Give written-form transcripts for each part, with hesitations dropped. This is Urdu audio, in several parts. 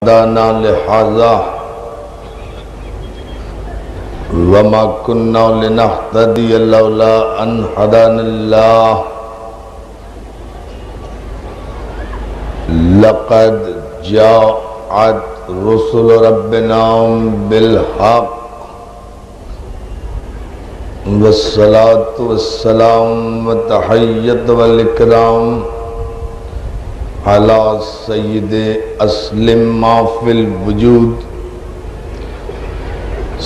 دانا لہذا وما كنا لنهتدي لولا أن هدانا الله لقد جاءت رسل ربنا بالحق والصلاة والسلام والتحية والإكرام على سید اسلم ما فی الوجود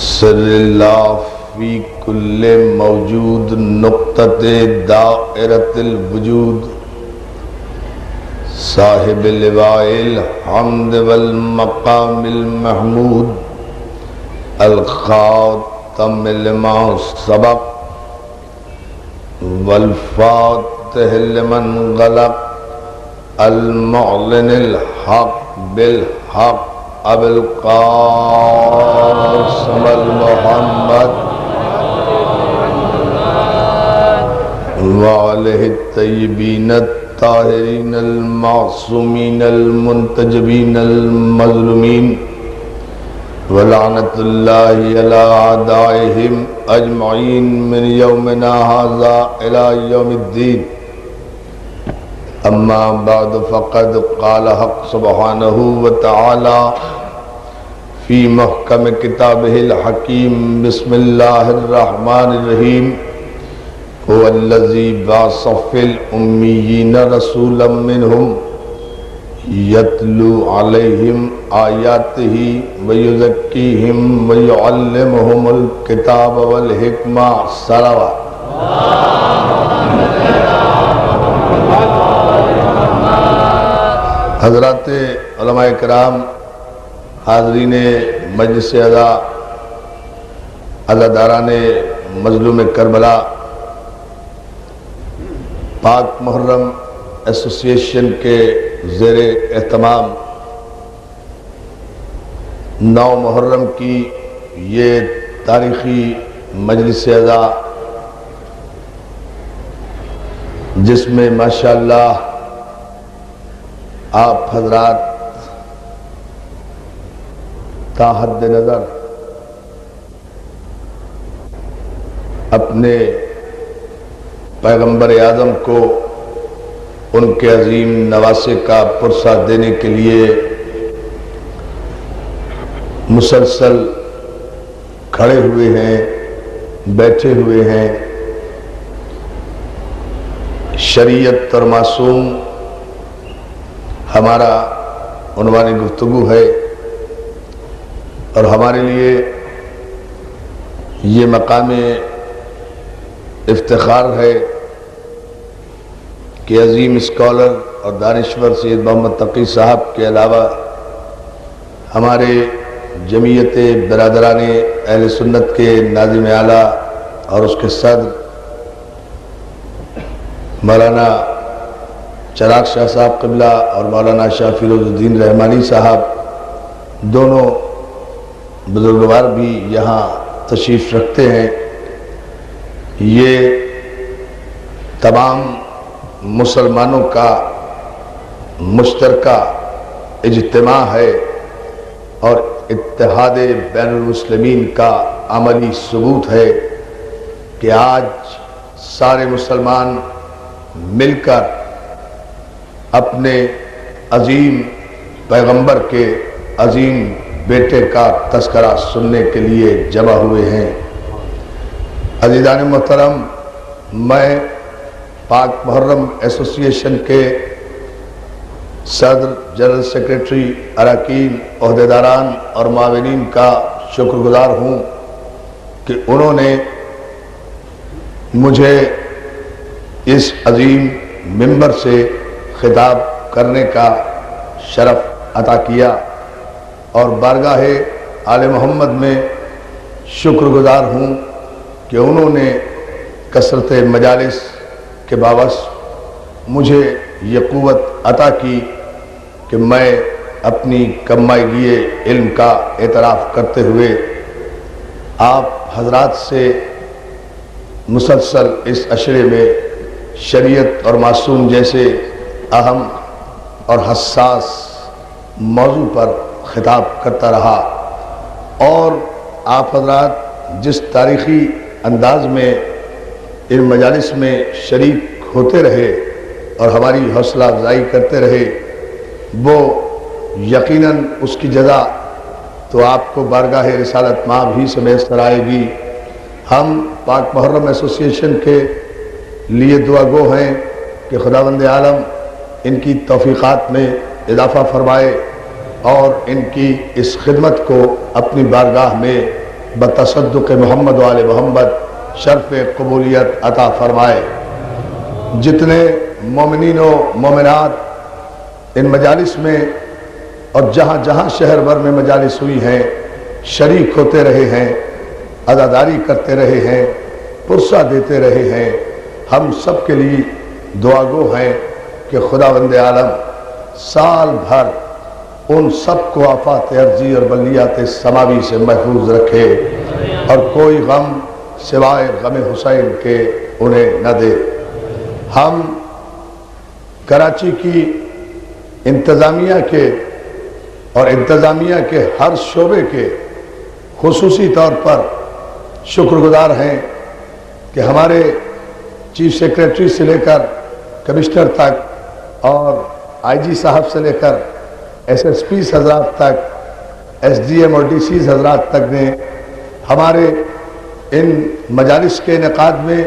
سر اللہ فی کل موجود نقطۃ دائرۃ الوجود صاحب لواء الحمد والمقام المحمود الخاتم لما سبق والفاتح لمن غلق المعلن الحق بالحق ابو القاسم المحمد وعليه الطيبين الطاهرين المعصومين المنتجبين المظلومين ولعنة الله على أعدائهم أجمعين من يومنا هذا إلى يوم الدين. اما بعد فقد قال حق سبحانه وتعالى في محكم كتابه الحكيم بسم الله الرحمن الرحيم هو الذي بعث في الأميين رسولا منهم يتلو عليهم آياته ويزكيهم ويعلمهم الكتاب والحكمة صلوات حضرات علماء کرام، حاضرین مجلس عزاداران مظلوم کربلا، پاک محرم ایسوسی ایشن کے زیر اہتمام 9 محرم کی یہ تاریخی مجلس عزا جس میں ماشاءاللہ آپ حضرات تا حد نظر اپنے پیغمبر اعظم کو ان کے عظیم نواسے کا پرسہ دینے کے لیے مسلسل کھڑے ہوئے ہیں، بیٹھے ہوئے ہیں. شریعت اور معصوم ہمارا عنوان گفتگو ہے، اور ہمارے لیے یہ مقام افتخار ہے کہ عظیم اسکالر اور دانشور سید محمد تقی صاحب کے علاوہ ہمارے جمعیت برادران اہل سنت کے ناظم اعلیٰ اور اس کے صدر مولانا چراغ شاہ صاحب قبلہ اور مولانا شاہ فیروز الدین رحمانی صاحب دونوں بزرگوار بھی یہاں تشریف رکھتے ہیں. یہ تمام مسلمانوں کا مشترکہ اجتماع ہے اور اتحاد بین المسلمین کا عملی ثبوت ہے کہ آج سارے مسلمان مل کر اپنے عظیم پیغمبر کے عظیم بیٹے کا تذکرہ سننے کے لیے جمع ہوئے ہیں. عزیزان محترم، میں پاک محرم ایسوسی ایشن کے صدر، جنرل سیکریٹری، اراکین، عہدیداران اور معاونین کا شکر گزار ہوں کہ انہوں نے مجھے اس عظیم منبر سے خطاب کرنے کا شرف عطا کیا، اور بارگاہ آل محمد میں شکر گزار ہوں کہ انہوں نے کثرت مجالس کے باعث مجھے یہ قوت عطا کی کہ میں اپنی کمائی لیے علم کا اعتراف کرتے ہوئے آپ حضرات سے مسلسل اس عشرے میں شریعت اور معصوم جیسے اہم اور حساس موضوع پر خطاب کرتا رہا، اور آپ حضرات جس تاریخی انداز میں ان مجالس میں شریک ہوتے رہے اور ہماری حوصلہ افزائی کرتے رہے، وہ یقیناً اس کی جزا تو آپ کو بارگاہ رسالت مآب ہی سے میسر آئے گی۔ ہم پاک محرم ایسوسی ایشن کے لیے دعا گو ہیں کہ خداوند عالم ان کی توفیقات میں اضافہ فرمائے اور ان کی اس خدمت کو اپنی بارگاہ میں بتصدق محمد و آل محمد شرف قبولیت عطا فرمائے۔ جتنے مومنین و مومنات ان مجالس میں اور جہاں جہاں شہر بھر میں مجالس ہوئی ہیں شریک ہوتے رہے ہیں، عزاداری کرتے رہے ہیں، پرسہ دیتے رہے ہیں، ہم سب کے لیے دعا گو ہیں کہ خداوند عالم سال بھر ان سب کو آفات ارضی اور بلیات سماوی سے محفوظ رکھے اور کوئی غم سوائے غم حسین کے انہیں نہ دے۔ ہم کراچی کی انتظامیہ کے اور انتظامیہ کے ہر شعبے کے خصوصی طور پر شکر گزار ہیں کہ ہمارے چیف سیکریٹری سے لے کر کمشنر تک اور آئی جی صاحب سے لے کر ایس ایس پیز حضرات تک، ایس ڈی ایم اور ڈی سیز حضرات تک نے ہمارے ان مجالس کے انعقاد میں،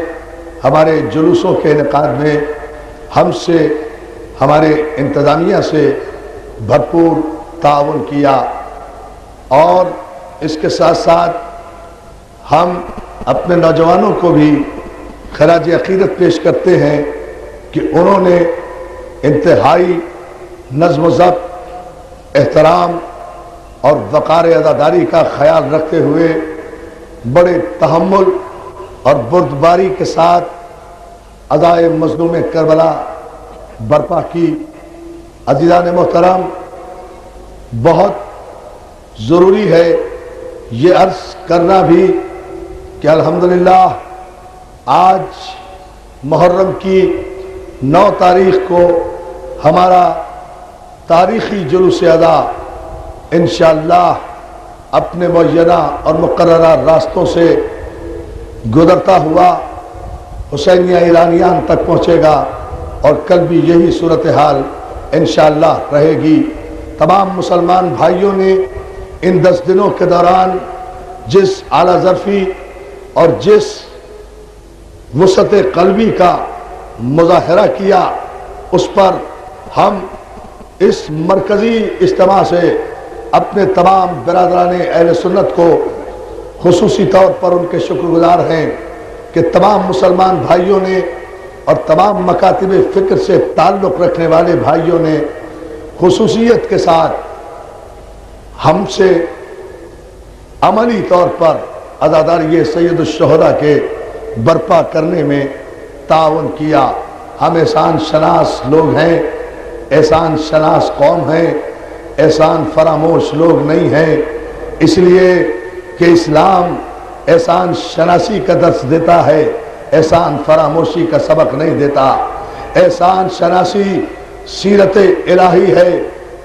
ہمارے جلوسوں کے انعقاد میں ہم سے، ہمارے انتظامیہ سے بھرپور تعاون کیا، اور اس کے ساتھ ساتھ ہم اپنے نوجوانوں کو بھی خراج عقیدت پیش کرتے ہیں کہ انہوں نے انتہائی نظم و ضبط، احترام اور وقار عزاداری کا خیال رکھتے ہوئے بڑے تحمل اور بردباری کے ساتھ ادائے مظلوم کربلا برپا کی۔ عزیزان محترم، بہت ضروری ہے یہ عرض کرنا بھی کہ الحمدللہ آج محرم کی 9 تاریخ کو ہمارا تاریخی جلوس ادا انشاءاللہ اپنے معینہ اور مقررہ راستوں سے گزرتا ہوا حسینیہ ایرانیان تک پہنچے گا، اور کل بھی یہی صورتحال انشاءاللہ رہے گی۔ تمام مسلمان بھائیوں نے ان 10 دنوں کے دوران جس اعلیٰ ظرفی اور جس وسعت قلبی کا مظاہرہ کیا، اس پر ہم اس مرکزی اجتماع سے اپنے تمام برادران اہل سنت کو خصوصی طور پر ان کے شکر گزار ہیں کہ تمام مسلمان بھائیوں نے اور تمام مکاتب فکر سے تعلق رکھنے والے بھائیوں نے خصوصیت کے ساتھ ہم سے عملی طور پر عزاداری سید الشہداء کے برپا کرنے میں تعاون کیا۔ ہم احسان شناس لوگ ہیں، احسان شناس قوم ہیں، احسان فراموش لوگ نہیں ہیں، اس لیے کہ اسلام احسان شناسی کا درس دیتا ہے، احسان فراموشی کا سبق نہیں دیتا۔ احسان شناسی سیرت الہی ہے،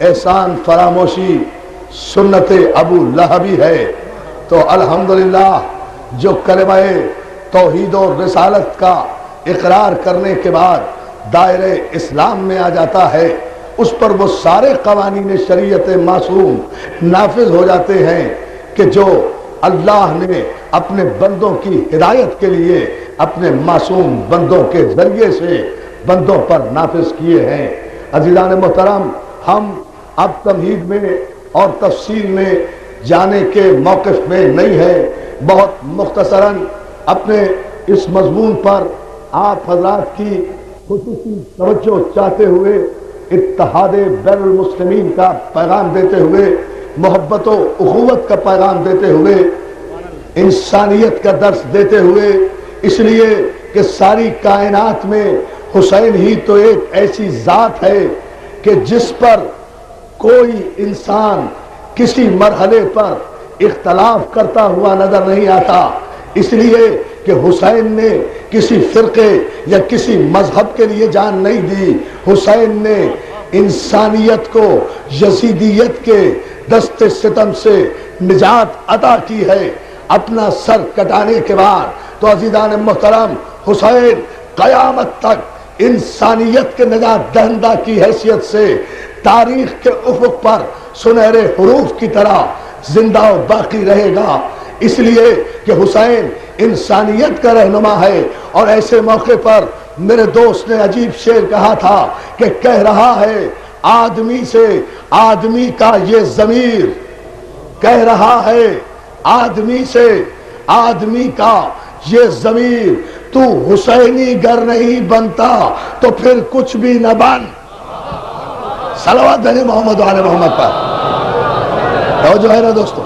احسان فراموشی سنت ابو لہبی ہے۔ تو الحمدللہ جو کلمہ توحید و رسالت کا اقرار کرنے کے بعد دائرہ اسلام میں آ جاتا ہے، اس پر وہ سارے قوانین شریعت معصوم نافذ ہو جاتے ہیں کہ جو اللہ نے اپنے بندوں کی ہدایت کے لیے اپنے معصوم بندوں کے ذریعے سے بندوں پر نافذ کیے ہیں۔ عزیزان محترم، ہم اب تمہید میں اور تفصیل میں جانے کے موقف میں نہیں ہے، بہت مختصراً اپنے اس مضمون پر آپ حضرات کی خصوصی توجہ چاہتے ہوئے، اتحاد بین المسلمین کا پیغام دیتے ہوئے، محبت و اخوت کا پیغام دیتے ہوئے، انسانیت کا درس دیتے ہوئے، اس لیے کہ ساری کائنات میں حسین ہی تو ایک ایسی ذات ہے کہ جس پر کوئی انسان کسی مرحلے پر اختلاف کرتا ہوا نظر نہیں آتا، اس لیے کہ حسین نے کسی فرقے یا کسی مذہب کے لیے جان نہیں دی، حسین نے انسانیت کو یزیدیت کے دست ستم سے نجات عطا کی ہے۔ اپنا سر کٹانے کے بعد تو عزیزان محترم حسین قیامت تک انسانیت کے نجات دہندہ کی حیثیت سے تاریخ کے افق پر سنہرے حروف کی طرح زندہ و باقی رہے گا، اس لیے کہ حسین انسانیت کا رہنما ہے۔ اور ایسے موقع پر میرے دوست نے عجیب شعر کہا تھا کہ کہہ رہا ہے آدمی سے آدمی کا یہ ضمیر، کہہ رہا ہے آدمی سے آدمی کا یہ ضمیر، تو حسینی گر نہیں بنتا تو پھر کچھ بھی نہ بن۔ صلوات علی محمد و علی محمد پر توجہ ہے نا دوستو۔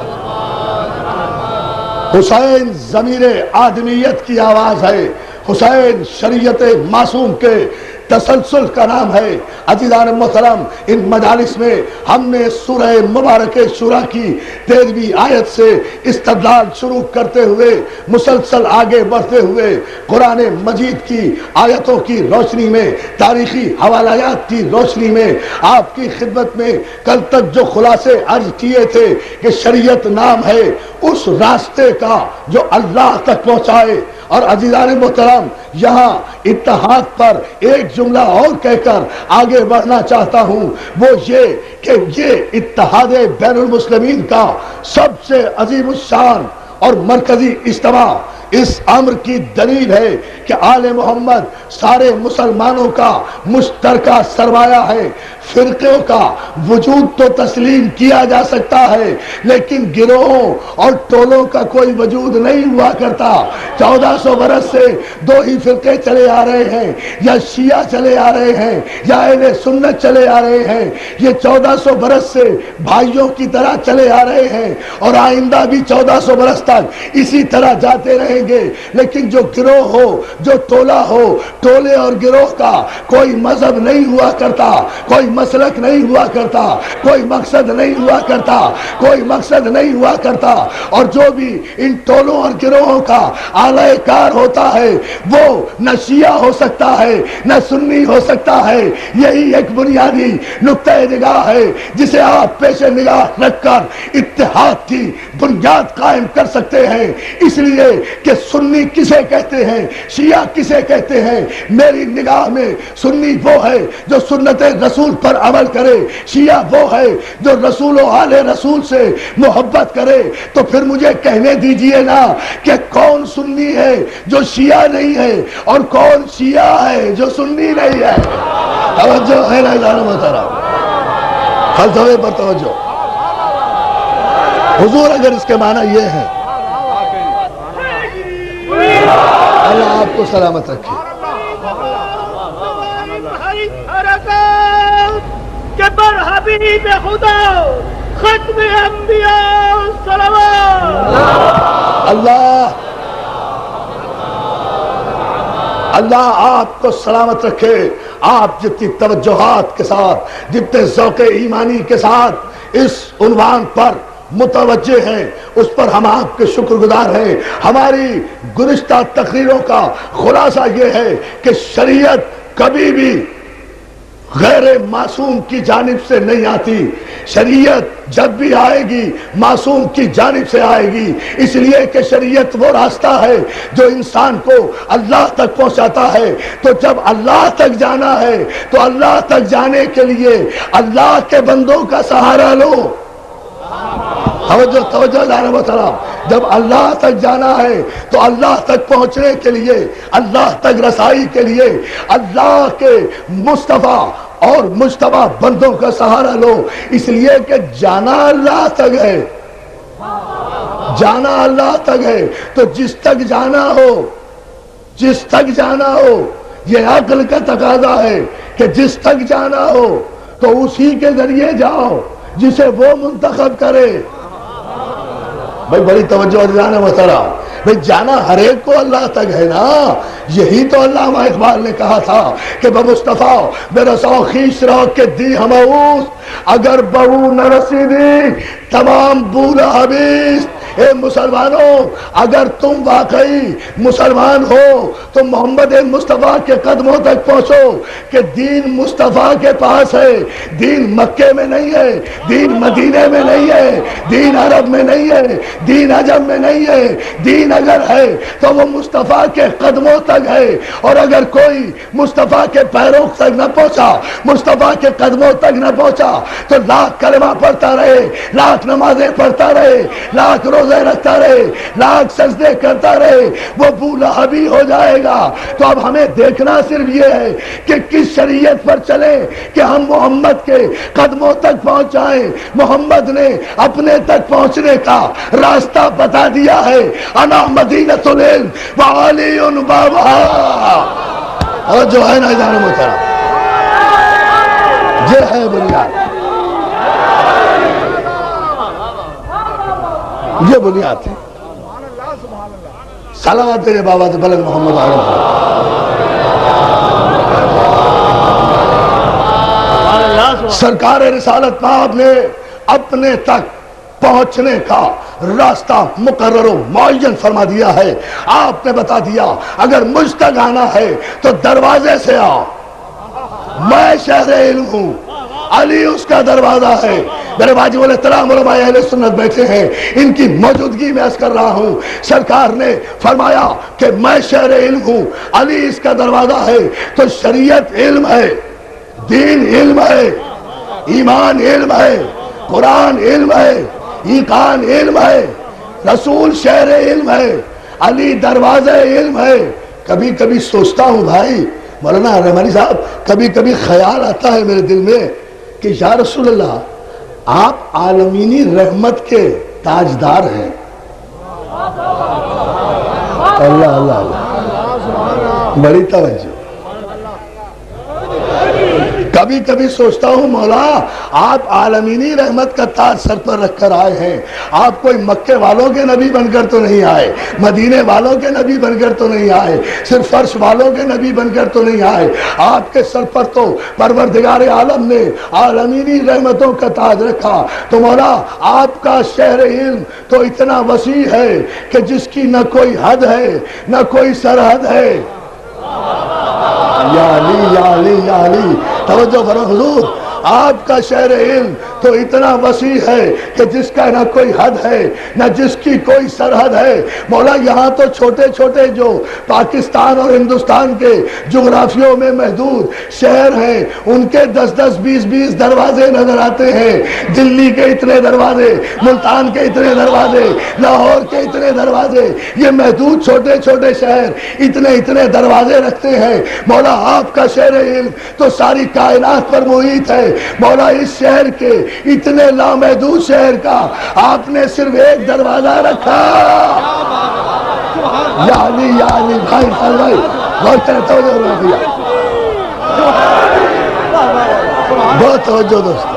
حسین ضمیر آدمیت کی آواز ہے، حسین شریعت معصوم کے تسلسل کا نام ہے۔ عزیزان محترم، ان مجالس میں ہم نے سورہ مبارک شورا کی 13ویں آیت سے استدلال شروع کرتے ہوئے مسلسل آگے بڑھتے ہوئے قرآن مجید کی آیتوں کی روشنی میں، تاریخی حوالات کی روشنی میں آپ کی خدمت میں کل تک جو خلاصے عرض کیے تھے کہ شریعت نام ہے اس راستے کا جو اللہ تک پہنچائے۔ اور عزیزان محترم، یہاں اتحاد پر ایک جملہ اور کہہ کر آگے بڑھنا چاہتا ہوں، وہ یہ کہ یہ اتحاد بین المسلمین کا سب سے عظیم الشان اور مرکزی اجتماع اس امر کی دلیل ہے کہ آل محمد سارے مسلمانوں کا مشترکہ سرمایہ ہے۔ فرقوں کا وجود تو تسلیم کیا جا سکتا ہے لیکن گروہوں اور ٹولوں کا کوئی وجود نہیں ہوا کرتا۔ 1400 برس سے دو ہی فرقے چلے آ رہے ہیں، یا شیعہ چلے آ رہے ہیں یا اہل سنت چلے آ رہے ہیں۔ یہ 1400 برس سے بھائیوں کی طرح چلے آ رہے ہیں اور آئندہ بھی 1400 برس تک اسی طرح جاتے رہیں گے۔ لیکن جو گروہ ہو، جو ٹولہ ہو، ٹولے اور گروہ کا کوئی مذہب نہیں ہوا کرتا، کوئی مسلک نہیں ہوا کرتا، کوئی مقصد نہیں ہوا کرتا، کوئی مقصد نہیں ہوا کرتا۔ اور جو بھی ان ٹولوں اور گروہوں کا اعلی کار ہوتا ہے وہ نہ شیعہ ہو سکتا ہے نہ سنی ہو سکتا ہے۔ یہی ایک بنیادی نقطہ نگاہ ہے جسے آپ پیش نگاہ رکھ کر اتحاد کی بنیاد قائم کر سکتے ہیں۔ اس لیے کہ سنی کسے کہتے ہیں، شیعہ کسے کہتے ہیں؟ میری نگاہ میں سنی وہ ہے جو سنت رسول پر عمل کرے، شیعہ وہ ہے جو رسول و آل رسول سے محبت کرے۔ تو پھر مجھے کہنے دیجئے نا کہ کون سنی ہے جو شیعہ نہیں ہے اور کون شیعہ ہے جو سنی نہیں ہے۔ توجہ ہے نا جانا محترم، فلسفے پر توجہ۔ حضور اگر اس کے معنی یہ ہے، اللہ آپ کو سلامت رکھے۔ کہ بر حبیب خدا ختم انبیاء صلوات اللہ آپ کو سلامت رکھے۔ آپ جتنی توجہات کے ساتھ، جتنے ذوق ایمانی کے ساتھ اس عنوان پر متوجہ ہیں اس پر ہم آپ کے شکر گزار ہیں۔ ہماری گزشتہ تقریروں کا خلاصہ یہ ہے کہ شریعت کبھی بھی غیر معصوم کی جانب سے نہیں آتی، شریعت جب بھی آئے گی معصوم کی جانب سے آئے گی، اس لیے کہ شریعت وہ راستہ ہے جو انسان کو اللہ تک پہنچاتا ہے۔ تو جب اللہ تک جانا ہے تو اللہ تک جانے کے لیے اللہ کے بندوں کا سہارا لو۔ توجہ لانا مسئلہ، جب اللہ تک جانا ہے تو اللہ تک پہنچنے کے لیے، اللہ تک رسائی کے لیے اللہ کے مصطفیٰ اور مجتبی بندوں کا سہارا لو۔ اس لیے کہ جانا اللہ تک ہے، جانا اللہ تک ہے۔ تو جس تک جانا ہو، جس تک جانا ہو، یہ عقل کا تقاضا ہے کہ جس تک جانا ہو تو اسی کے ذریعے جاؤ جسے وہ منتخب کرے۔ بھائی بڑی توجہ دلانا مسئلہ، بھائی جانا ہر ایک کو اللہ تک ہے نا۔ یہی تو علامہ اقبال نے کہا تھا کہ بمصطفیٰ برسو خیش رو کے دی ہموس، اگر بہو نہ رسیدی تمام بولا حبیث۔ اے مسلمانوں، اگر تم واقعی مسلمان ہو تو محمد مصطفیٰ کے قدموں تک پہنچو کہ دین مصطفیٰ کے پاس ہے، دین مکے میں نہیں ہے، دین مدینے میں نہیں ہے، دین عرب میں نہیں ہے، دین عجم میں نہیں ہے، دین اگر ہے تو وہ مصطفیٰ کے قدموں تک ہے۔ اور اگر کوئی مصطفیٰ کے پیروں تک نہ پہنچا، مصطفیٰ کے قدموں تک نہ پہنچا تو لاکھ کلمہ پڑھتا رہے، لاکھ نمازیں پڑھتا رہے، لاکھ روزے رکھتا رہے، لاکھ سجدے کرتا رہے، وہ ابو لہبی ہو جائے گا۔ تو اب ہمیں دیکھنا صرف یہ ہے کہ کس شریعت پر چلیں کہ ہم محمد کے قدموں تک پہنچ جائیں۔ محمد نے اپنے تک پہنچنے کا راستہ بتا دیا ہے، انا مدینۃ العلم وعلی بابھا۔ اور جو ہے نا جان محترم، یہ ہے بنیاد، یہ بنیاد ہے۔ صلوات تیرے بابا سے بلند محمد علیہ سرکار رسالت پاک نے اپنے تک پہنچنے کا راستہ مقرر و معین فرما دیا ہے۔ آپ نے بتا دیا اگر مجھ تک آنا ہے تو دروازے سے آؤ، میں شہر علم ہوں، علی اس کا دروازہ ہے۔ میرے واجب الاحترام علماء اہل سنت بیٹھے ہیں، ان کی موجودگی میں عرض کر رہا ہوں، سرکار نے فرمایا کہ میں شہر علم ہوں، علی اس کا دروازہ ہے۔ تو شریعت علم ہے، دین علم ہے، ایمان علم ہے، قرآن علم ہے، ایقان علم ہے، رسول شہر علم ہے، علی دروازہ علم ہے۔ کبھی کبھی سوچتا ہوں بھائی مولانا رحمانی صاحب، کبھی کبھی خیال آتا ہے میرے دل میں کہ یا رسول اللہ آپ عالمینی رحمت کے تاجدار ہیں۔ اللہ اللہ اللہ، بڑی توجہ۔ کبھی کبھی سوچتا ہوں مولا آپ عالمینی رحمت کا تاج سر پر رکھ کر آئے ہیں، آپ کوئی مکے والوں کے نبی بن کر تو نہیں آئے، مدینے والوں کے نبی بن کر تو نہیں آئے، صرف فرش والوں کے نبی بن کر تو نہیں آئے، آپ کے سر پر تو پروردگار عالم نے عالمینی رحمتوں کا تاج رکھا۔ تو مولا آپ کا شہر علم تو اتنا وسیع ہے کہ جس کی نہ کوئی حد ہے نہ کوئی سرحد ہے۔ یا علی یا علی یا علی، توجہ فرما حضور، آپ کا شہر علم تو اتنا وسیع ہے کہ جس کا نہ کوئی حد ہے نہ جس کی کوئی سرحد ہے۔ مولا یہاں تو چھوٹے چھوٹے جو پاکستان اور ہندوستان کے جغرافیوں میں محدود شہر ہیں ان کے 10 20 دروازے نظر آتے ہیں، دلی کے اتنے دروازے، ملتان کے اتنے دروازے، لاہور کے اتنے دروازے، یہ محدود چھوٹے چھوٹے شہر اتنے دروازے رکھتے ہیں۔ مولا آپ کا شہر علم تو ساری کائنات پر محیط ہے۔ مولا اس شہر کے اتنے لامحدود شہر کا آپ نے صرف ایک دروازہ رکھا۔ یا علی یا علی، بھائی بھائی بہت توجہ، بہت توجہ دوست۔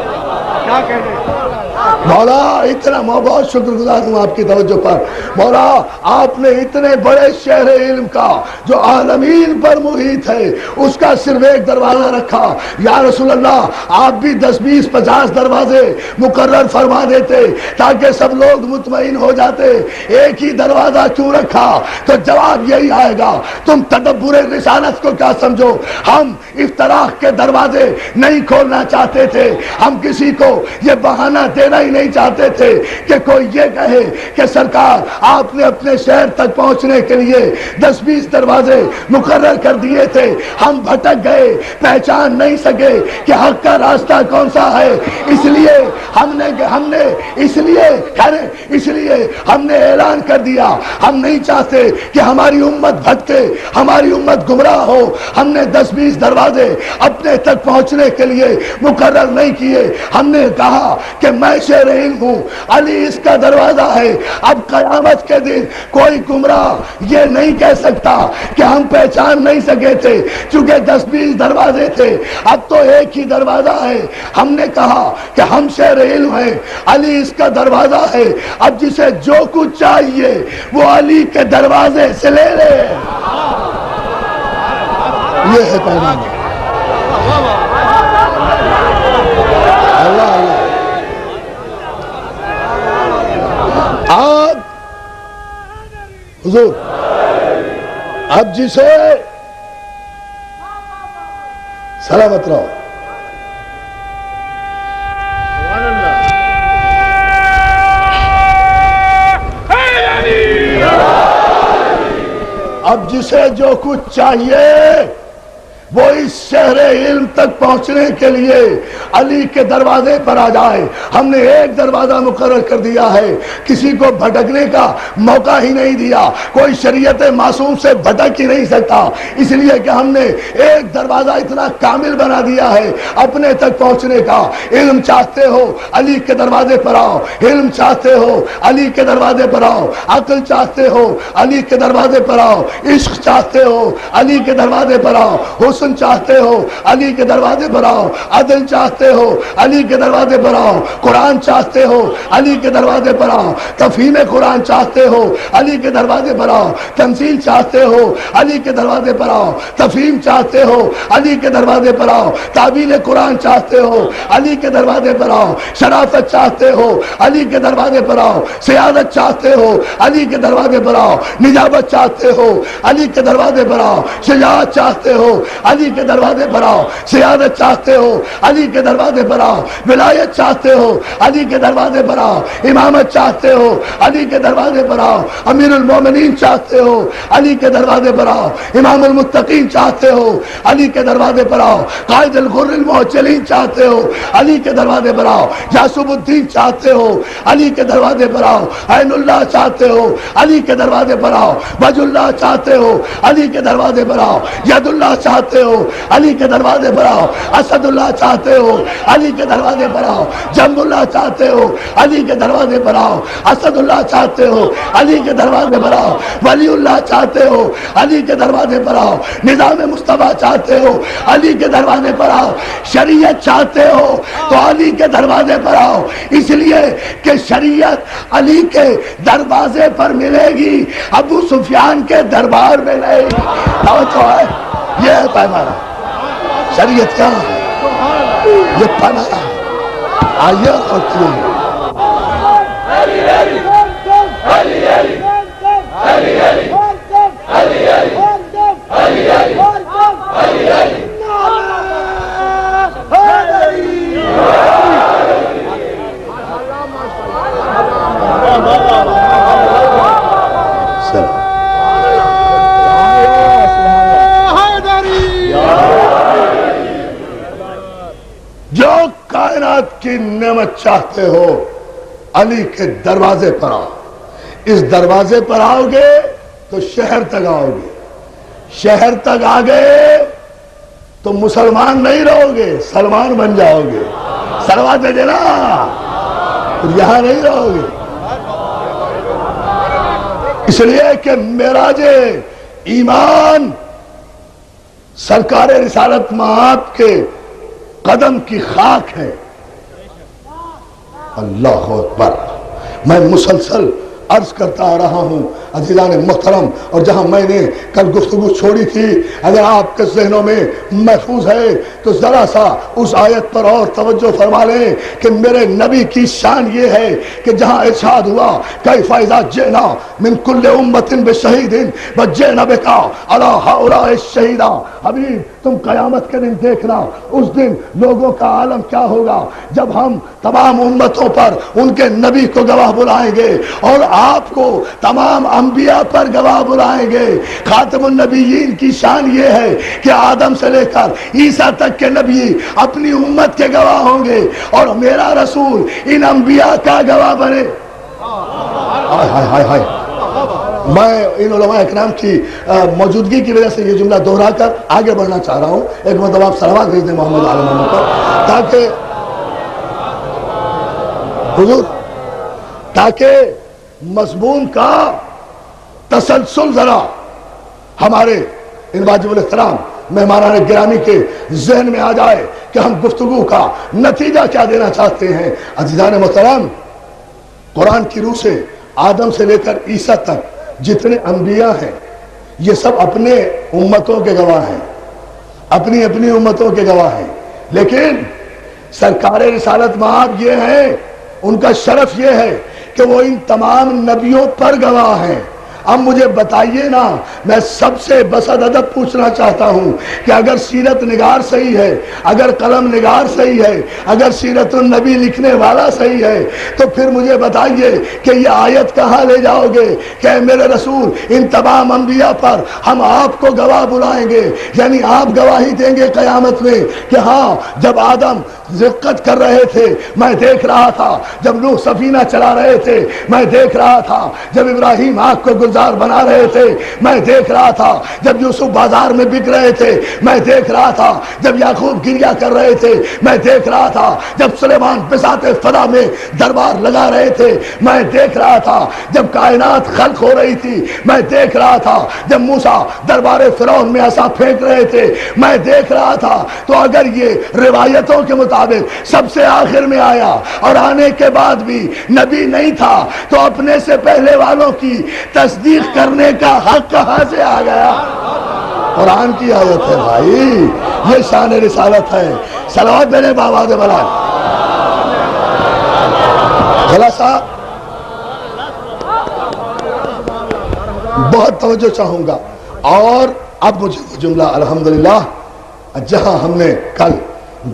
مولا اتنا میں بہت شکر گزار ہوں آپ کی توجہ پر۔ مولا آپ نے اتنے بڑے شہر علم کا جو عالمین پر محیط ہے اس کا صرف ایک دروازہ رکھا۔ یا رسول اللہ آپ بھی 10 20 50 دروازے مقرر فرما دیتے تاکہ سب لوگ مطمئن ہو جاتے، ایک ہی دروازہ کیوں رکھا؟ تو جواب یہی آئے گا، تم تدبر رسالت کو کیا سمجھو؟ ہم افتراق کے دروازے نہیں کھولنا چاہتے تھے، ہم کسی کو یہ بہانہ دینا ہی نہیں چاہتے تھے کہ کوئی یہ کہے کہ سرکار آپ نے اپنے شہر تک پہنچنے کے لیے 10 20 دروازے مقرر کر دیے تھے، ہم بھٹک گئے، پہچان نہیں سکے کہ حق کا راستہ کون سا ہے، اس لیے ہم نے اعلان کر دیا ہم نہیں چاہتے کہ ہماری امت بھٹکے، ہماری امت گمراہ ہو۔ ہم نے 10 20 دروازے اپنے تک پہنچنے کے لیے مقرر نہیں کیے، ہم نے کہا کہ میں شہر علم ہوں، علی اس کا دروازہ ہے۔ اب قیامت کے دن کوئی گمراہ یہ نہیں کہہ سکتا کہ ہم پہچان نہیں سکے تھے چونکہ 10 20 دروازے تھے، اب تو ایک ہی دروازہ ہے۔ ہم نے کہا کہ ہم شہر علم ہیں، علی اس کا دروازہ ہے، اب جسے جو کچھ چاہیے وہ علی کے دروازے سے لے لے۔ یہ ہے پیغام اللہ۔ آپ حضور اب جسے سلامت رہو اب جسے جو کچھ چاہیے وہ اس شہر علم تک پہنچنے کے لیے علی کے دروازے پر آ جائے. ہم نے ایک دروازہ مقرر کر دیا ہے, کسی کو بھٹکنے کا موقع ہی نہیں دیا, کوئی شریعت معصوم سے بھٹک ہی نہیں سکتا, اس لیے کہ ہم نے ایک دروازہ اتنا کامل بنا دیا ہے اپنے تک پہنچنے کا. علم چاہتے ہو علی کے دروازے پر آؤ, علم چاہتے ہو علی کے دروازے پر آؤ, عقل چاہتے ہو علی کے دروازے پر آؤ, عشق چاہتے ہو علی کے دروازے پر آؤ, حسن چاہتے ہو علی کے دروازے پر آؤ, عدل چاہتے ہو علی کے دروازے پر آؤ, قرآن چاہتے ہو علی کے دروازے پر آؤ, تفہیم قرآن چاہتے ہو علی کے دروازے پر آؤ, تنزیل چاہتے ہو علی کے دروازے پر آؤ, تفہیم چاہتے ہو علی کے دروازے پر آؤ, تعبیر قرآن چاہتے ہو علی کے دروازے پر آؤ, شرافت چاہتے ہو علی کے دروازے پر آؤ, سیادت چاہتے ہو علی کے دروازے پر آؤ, نجابت چاہتے ہو علی کے دروازے پر آؤ, شجاعت چاہتے ہو علی کے دروازے پر آؤ, سیادت چاہتے ہو علی کے دروازے پر آؤ, ولایت چاہتے ہو علی کے دروازے پر آؤ, امامت چاہتے ہو علی کے دروازے پر آؤ, امیر المومنین چاہتے ہو علی کے دروازے پر آؤ, امام المتقین چاہتے ہو علی کے دروازے پر آؤ, قائد الغر المحجلین چاہتے ہو علی کے دروازے پر آؤ, یعصب الدین چاہتے ہو علی کے دروازے پر آؤ, عین اللہ چاہتے ہو علی کے دروازے پر آؤ, وجہ اللہ چاہتے ہو علی کے دروازے پر آؤ, ید اللہ چاہتے ہو علی کے دروازے پر آؤ, اسد اللہ چاہتے ہو علی کے دروازے پر آؤ, جنب اللہ چاہتے ہو علی کے دروازے پر آؤ, اسد اللہ چاہتے ہو علی کے دروازے پر آؤ, ولی اللہ چاہتے ہو علی کے دروازے پر آؤ, نظام مصطفیٰ چاہتے ہو علی کے دروازے پر آؤ, شریعت چاہتے ہو تو علی کے دروازے پر آؤ, اس لیے کہ شریعت علی کے دروازے پر ملے گی, ابو سفیان کے دربار میں نہیں. توجہ ہے, یہ ہے پیمانہ. شریعت کیا ہے؟ یہ پیمانہ آئیے اور کیوں جو کائنات کی نعمت چاہتے ہو علی کے دروازے پر آؤ. اس دروازے پر آؤ گے تو شہر تک آؤ گے, شہر تک آ گئے تو مسلمان نہیں رہو گے, سلمان بن جاؤ گے. سلوات دے دینا, یہاں نہیں رہو گے. اس لیے کہ معراج ایمان سرکار رسالت مآب کے قدم کی خاک ہے. اللہ اکبر. میں مسلسل عرض کرتا آ رہا ہوں عزیزان محترم, اور جہاں میں نے کل گفتگو چھوڑی تھی اگر آپ کے ذہنوں میں محفوظ ہے تو ذرا سا اس آیت پر اور توجہ فرما لیں کہ میرے نبی کی شان یہ ہے کہ جہاں ارشاد ہوا کیف اذا جئنا من کل امت بشہید وجئنا بک علی ہؤلاء الشہیدا. حبیب تم قیامت کے دن دیکھنا, اس دن لوگوں کا عالم کیا ہوگا جب ہم تمام امتوں پر ان کے نبی کو گواہ بلائیں گے اور آپ کو تمام انبیاء پر گواہ بلائیں گے. خاتم النبیین کی شان یہ ہے کہ آدم سے لے کر عیسیٰ تک کے نبی اپنی امت کے گواہ ہوں گے اور میرا رسول ان انبیاء کا گواہ بنے. میں ان علماء اکرام کی موجودگی کی وجہ سے یہ جملہ دہرا کر آگے بڑھنا چاہ رہا ہوں. ایک مرتبہ آپ صلوات بھیج دیں محمد علی محمد پر, تاکہ حضور تاکہ مضمون کا تسلسل ذرا ہمارے ان واجب الاحترام مہمانان گرامی کے ذہن میں آ جائے کہ ہم گفتگو کا نتیجہ کیا دینا چاہتے ہیں. عزیزان محترم, قرآن کی روح سے آدم سے لے کر عیسیٰ تک جتنے انبیاء ہیں یہ سب اپنے امتوں کے گواہ ہیں, اپنی اپنی امتوں کے گواہ ہیں. لیکن سرکار رسالت مآب یہ ہے, ان کا شرف یہ ہے کہ وہ ان تمام نبیوں پر گواہ ہیں. اب مجھے بتائیے نا، میں سب سے بسد ادب پوچھنا چاہتا ہوں کہ اگر سیرت نگار صحیح ہے، اگر قلم نگار صحیح ہے، اگر سیرت النبی لکھنے والا صحیح ہے، تو پھر مجھے بتائیے کہ یہ آیت کہاں لے جاؤ گے کہ اے میرے رسول ان تمام انبیاء پر ہم آپ کو گواہ بلائیں گے، یعنی آپ گواہی دیں گے قیامت میں کہ ہاں جب آدم رقت کر رہے تھے میں دیکھ رہا تھا، جب نوح سفینہ چلا رہے تھے میں دیکھ رہا تھا، جب ابراہیم آگ کو گلزار بنا رہے تھے میں دیکھ رہا تھا، جب یوسف بازار میں بک رہے تھے میں دیکھ رہا تھا، جب یعقوب گریا کر رہے تھے میں دیکھ رہا تھا، جب سلیمان بساط فضا میں دربار لگا رہے تھے میں دیکھ رہا تھا، جب کائنات خلق ہو رہی تھی میں دیکھ رہا تھا، جب موسیٰ دربار فرعون میں عصا پھینک رہے تھے میں دیکھ رہا تھا۔ تو اگر یہ روایتوں کے مطابق سب سے آخر میں آیا اور آنے کے بعد بھی نبی نہیں تھا تو اپنے سے پہلے والوں کی تصدیق کرنے کا حق کہاں سے آ گیا؟ قرآن کی آیت ہے بھائی، یہ شان رسالت ہے۔ صلوات میرے بابا دے بلا خلاصہ بہت توجہ چاہوں گا۔ اور اب مجھے وہ جملہ الحمدللہ جہاں ہم نے کل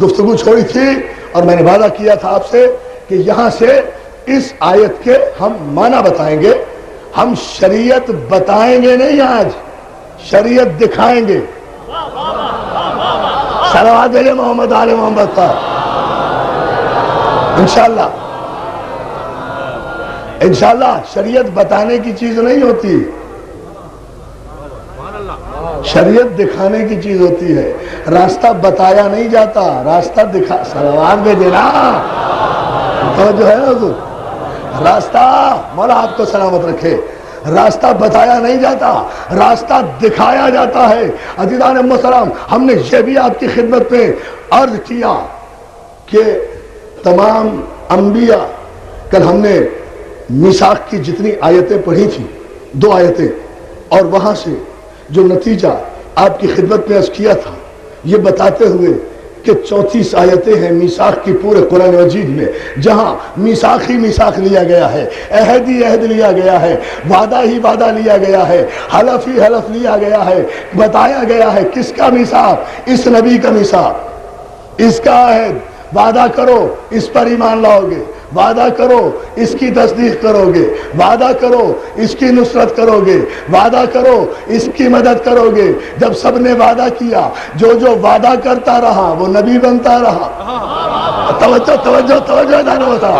گفتگو چھوڑی تھی اور میں نے وعدہ کیا تھا آپ سے کہ یہاں سے اس آیت کے ہم معنی بتائیں گے، ہم شریعت بتائیں گے نہیں، آج شریعت دکھائیں گے۔ صلوات علی محمد آل محمد پر انشاءاللہ شریعت بتانے کی چیز نہیں ہوتی، شریعت دکھانے کی چیز ہوتی ہے۔ راستہ بتایا نہیں جاتا، راستہ دکھا۔ صلوات میں دینا توجہ ہے نا حضور؟ راستہ مولا آپ کو سلامت رکھے، راستہ بتایا نہیں جاتا، راستہ دکھایا جاتا ہے۔ عزیزان محترم، ہم نے یہ بھی آپ کی خدمت میں عرض کیا کہ تمام انبیاء، کل ہم نے میثاق کی جتنی آیتیں پڑھی تھیں 2 آیتیں، اور وہاں سے جو نتیجہ آپ کی خدمت میں عرض کیا تھا یہ بتاتے ہوئے کہ 34 آیتیں ہیں میثاق کی پورے قرآن مجید میں، جہاں میثاق ہی میثاق لیا گیا ہے، عہد ہی عہد لیا گیا ہے، وعدہ ہی وعدہ لیا گیا ہے، حلف ہی حلف لیا گیا ہے، بتایا گیا ہے کس کا میثاق؟ اس نبی کا میثاق، اس کا عہد، وعدہ کرو اس پر ایمان لاؤ گے، وعدہ کرو اس کی تصدیق کرو گے، وعدہ کرو اس کی نصرت کرو گے، وعدہ کرو اس کی مدد کرو گے۔ جب سب نے وعدہ کیا، جو جو وعدہ کرتا رہا وہ نبی بنتا رہا۔ توجہ توجہ توجہ دانو ہوتا،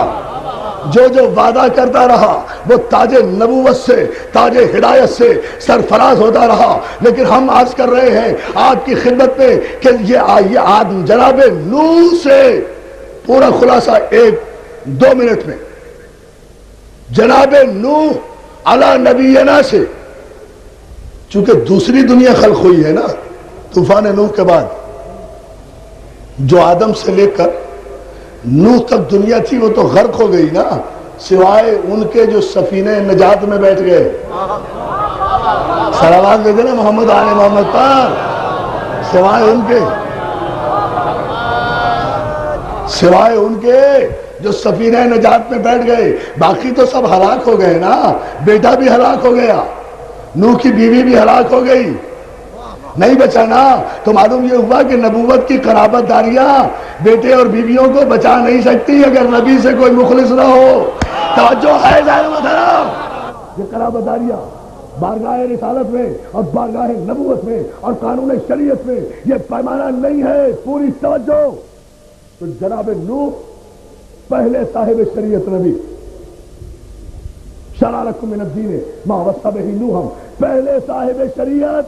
جو جو وعدہ کرتا رہا وہ تاج نبوت سے، تاج ہدایت سے سرفراز ہوتا رہا۔ لیکن ہم عرض کر رہے ہیں آپ کی خدمت میں کہ یہ آدم جناب نوح سے پورا خلاصہ 1-2 منٹ میں، جناب نوح علی نبینا سے، چونکہ دوسری دنیا خلق ہوئی ہے نا طوفان نوح کے بعد، جو آدم سے لے کر نوح تک دنیا تھی وہ تو غرق ہو گئی نا، سوائے ان کے جو سفینہ نجات میں بیٹھ گئے۔ صلوات دے دینا محمد آل محمد پر، سوائے ان کے جو سفینہ نجات میں بیٹھ گئے، باقی تو سب ہلاک ہو گئے نا۔ بیٹا بھی ہلاک ہو گیا، نوح کی بیوی بھی ہلاک ہو گئی، نہیں بچا نا۔ تو معلوم یہ ہوا کہ نبوت کی قرابت داریاں بیٹے اور بیویوں کو بچا نہیں سکتی اگر نبی سے کوئی مخلص نہ ہو۔ توجہ ہے ظاہر محترم، یہ قرابت داریاں بارگاہ رسالت میں اور بارگاہ نبوت میں اور قانون شریعت میں یہ پیمانہ نہیں ہے، پوری توجہ۔ تو جناب نوح پہلے صاحب شریعت نبی، شرع لکم من الدین ما وصی بہ نوحا، پہلے صاحب شریعت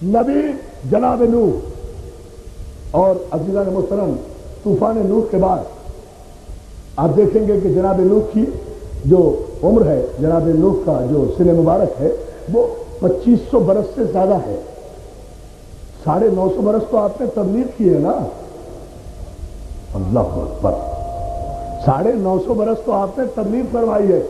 نبی جناب نوح۔ اور عزیزان محترم طوفان نوح کے بعد آپ دیکھیں گے کہ جناب نوح کی جو عمر ہے، جناب نوح کا جو سن مبارک ہے وہ 2500 برس سے زیادہ ہے۔ 950 برس تو آپ نے تبلیغ کی ہے نا، اللہ اکبر، 950 برس تو آپ نے تبلیغ کروائی ہے،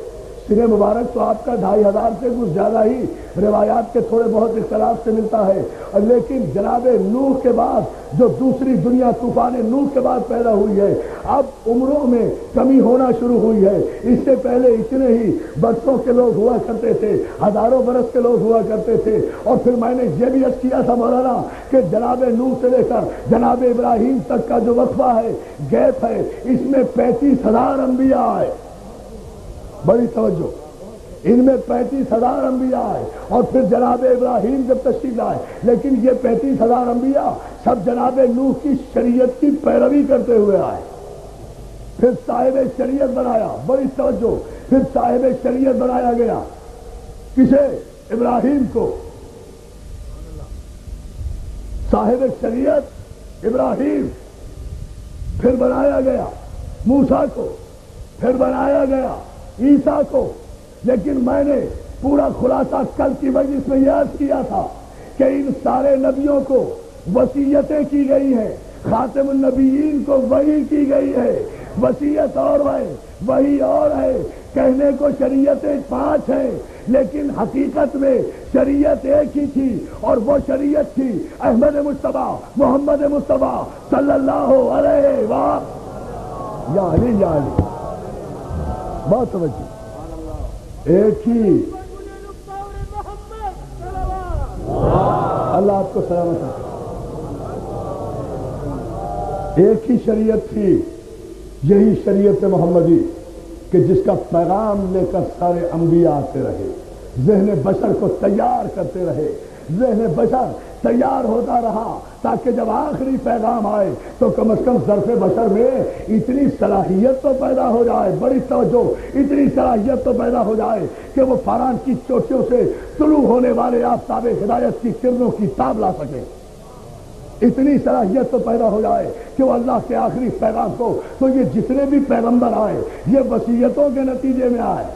سر مبارک تو آپ کا 2500 سے کچھ زیادہ ہی روایات کے تھوڑے بہت اختلاف سے ملتا ہے، لیکن جناب نوح کے بعد جو دوسری دنیا طوفان نوح کے بعد پیدا ہوئی ہے، اب عمروں میں کمی ہونا شروع ہوئی ہے۔ اس سے پہلے اتنے ہی برسوں کے لوگ ہوا کرتے تھے، ہزاروں برس کے لوگ ہوا کرتے تھے۔ اور پھر میں نے یہ بھی عرض کیا تھا مولانا کہ جناب نوح سے لے کر جناب ابراہیم تک کا جو وقفہ ہے، گیپ ہے، اس میں 35,000 انبیاء آئے۔ بڑی توجہ، ان میں 35,000 انبیاء آئے، اور پھر جناب ابراہیم جب تشریف لائے، لیکن یہ 35,000 انبیاء سب جناب نوح کی شریعت کی پیروی کرتے ہوئے آئے۔ پھر صاحب شریعت بنایا، بڑی توجہ، پھر صاحب شریعت بنایا گیا، کسے؟ ابراہیم کو۔ صاحب شریعت ابراہیم، پھر بنایا گیا موسیٰ کو، پھر بنایا گیا عیسیٰ کو۔ لیکن میں نے پورا خلاصہ کل کی مجلس میں یہ عرض کیا تھا کہ ان سارے نبیوں کو وصیتیں کی گئی ہیں، خاتم النبیین کو وحی کی گئی ہے، وصیت اور ہے، وحی اور ہے۔ کہنے کو شریعتیں 5 ہیں، لیکن حقیقت میں شریعت ایک ہی تھی، اور وہ شریعت تھی احمد مصطفیٰ محمد مصطفیٰ صلی اللہ علیہ وآلہ یا علی بات توجہ۔ ایک ہی اللہ آپ کو سلامت رکھے، ایک ہی شریعت تھی، یہی شریعت محمدی کہ جس کا پیغام لے کر سارے انبیاء آتے رہے، ذہن بشر کو تیار کرتے رہے، ذہن بشر تیار ہوتا رہا، تاکہ جب آخری پیغام آئے تو کم از کم ظرف بشر میں اتنی صلاحیت تو پیدا ہو جائے، بڑی توجہ، اتنی صلاحیت تو پیدا ہو جائے کہ وہ فاران کی چوٹیوں سے طلوع ہونے والے آفتاب ہدایت کی کرنوں کی تاب لا سکے۔ اتنی صلاحیت تو پیدا ہو جائے کہ وہ اللہ کے آخری پیغام کو، تو یہ جتنے بھی پیغمبر آئے یہ وصیتوں کے نتیجے میں آئے۔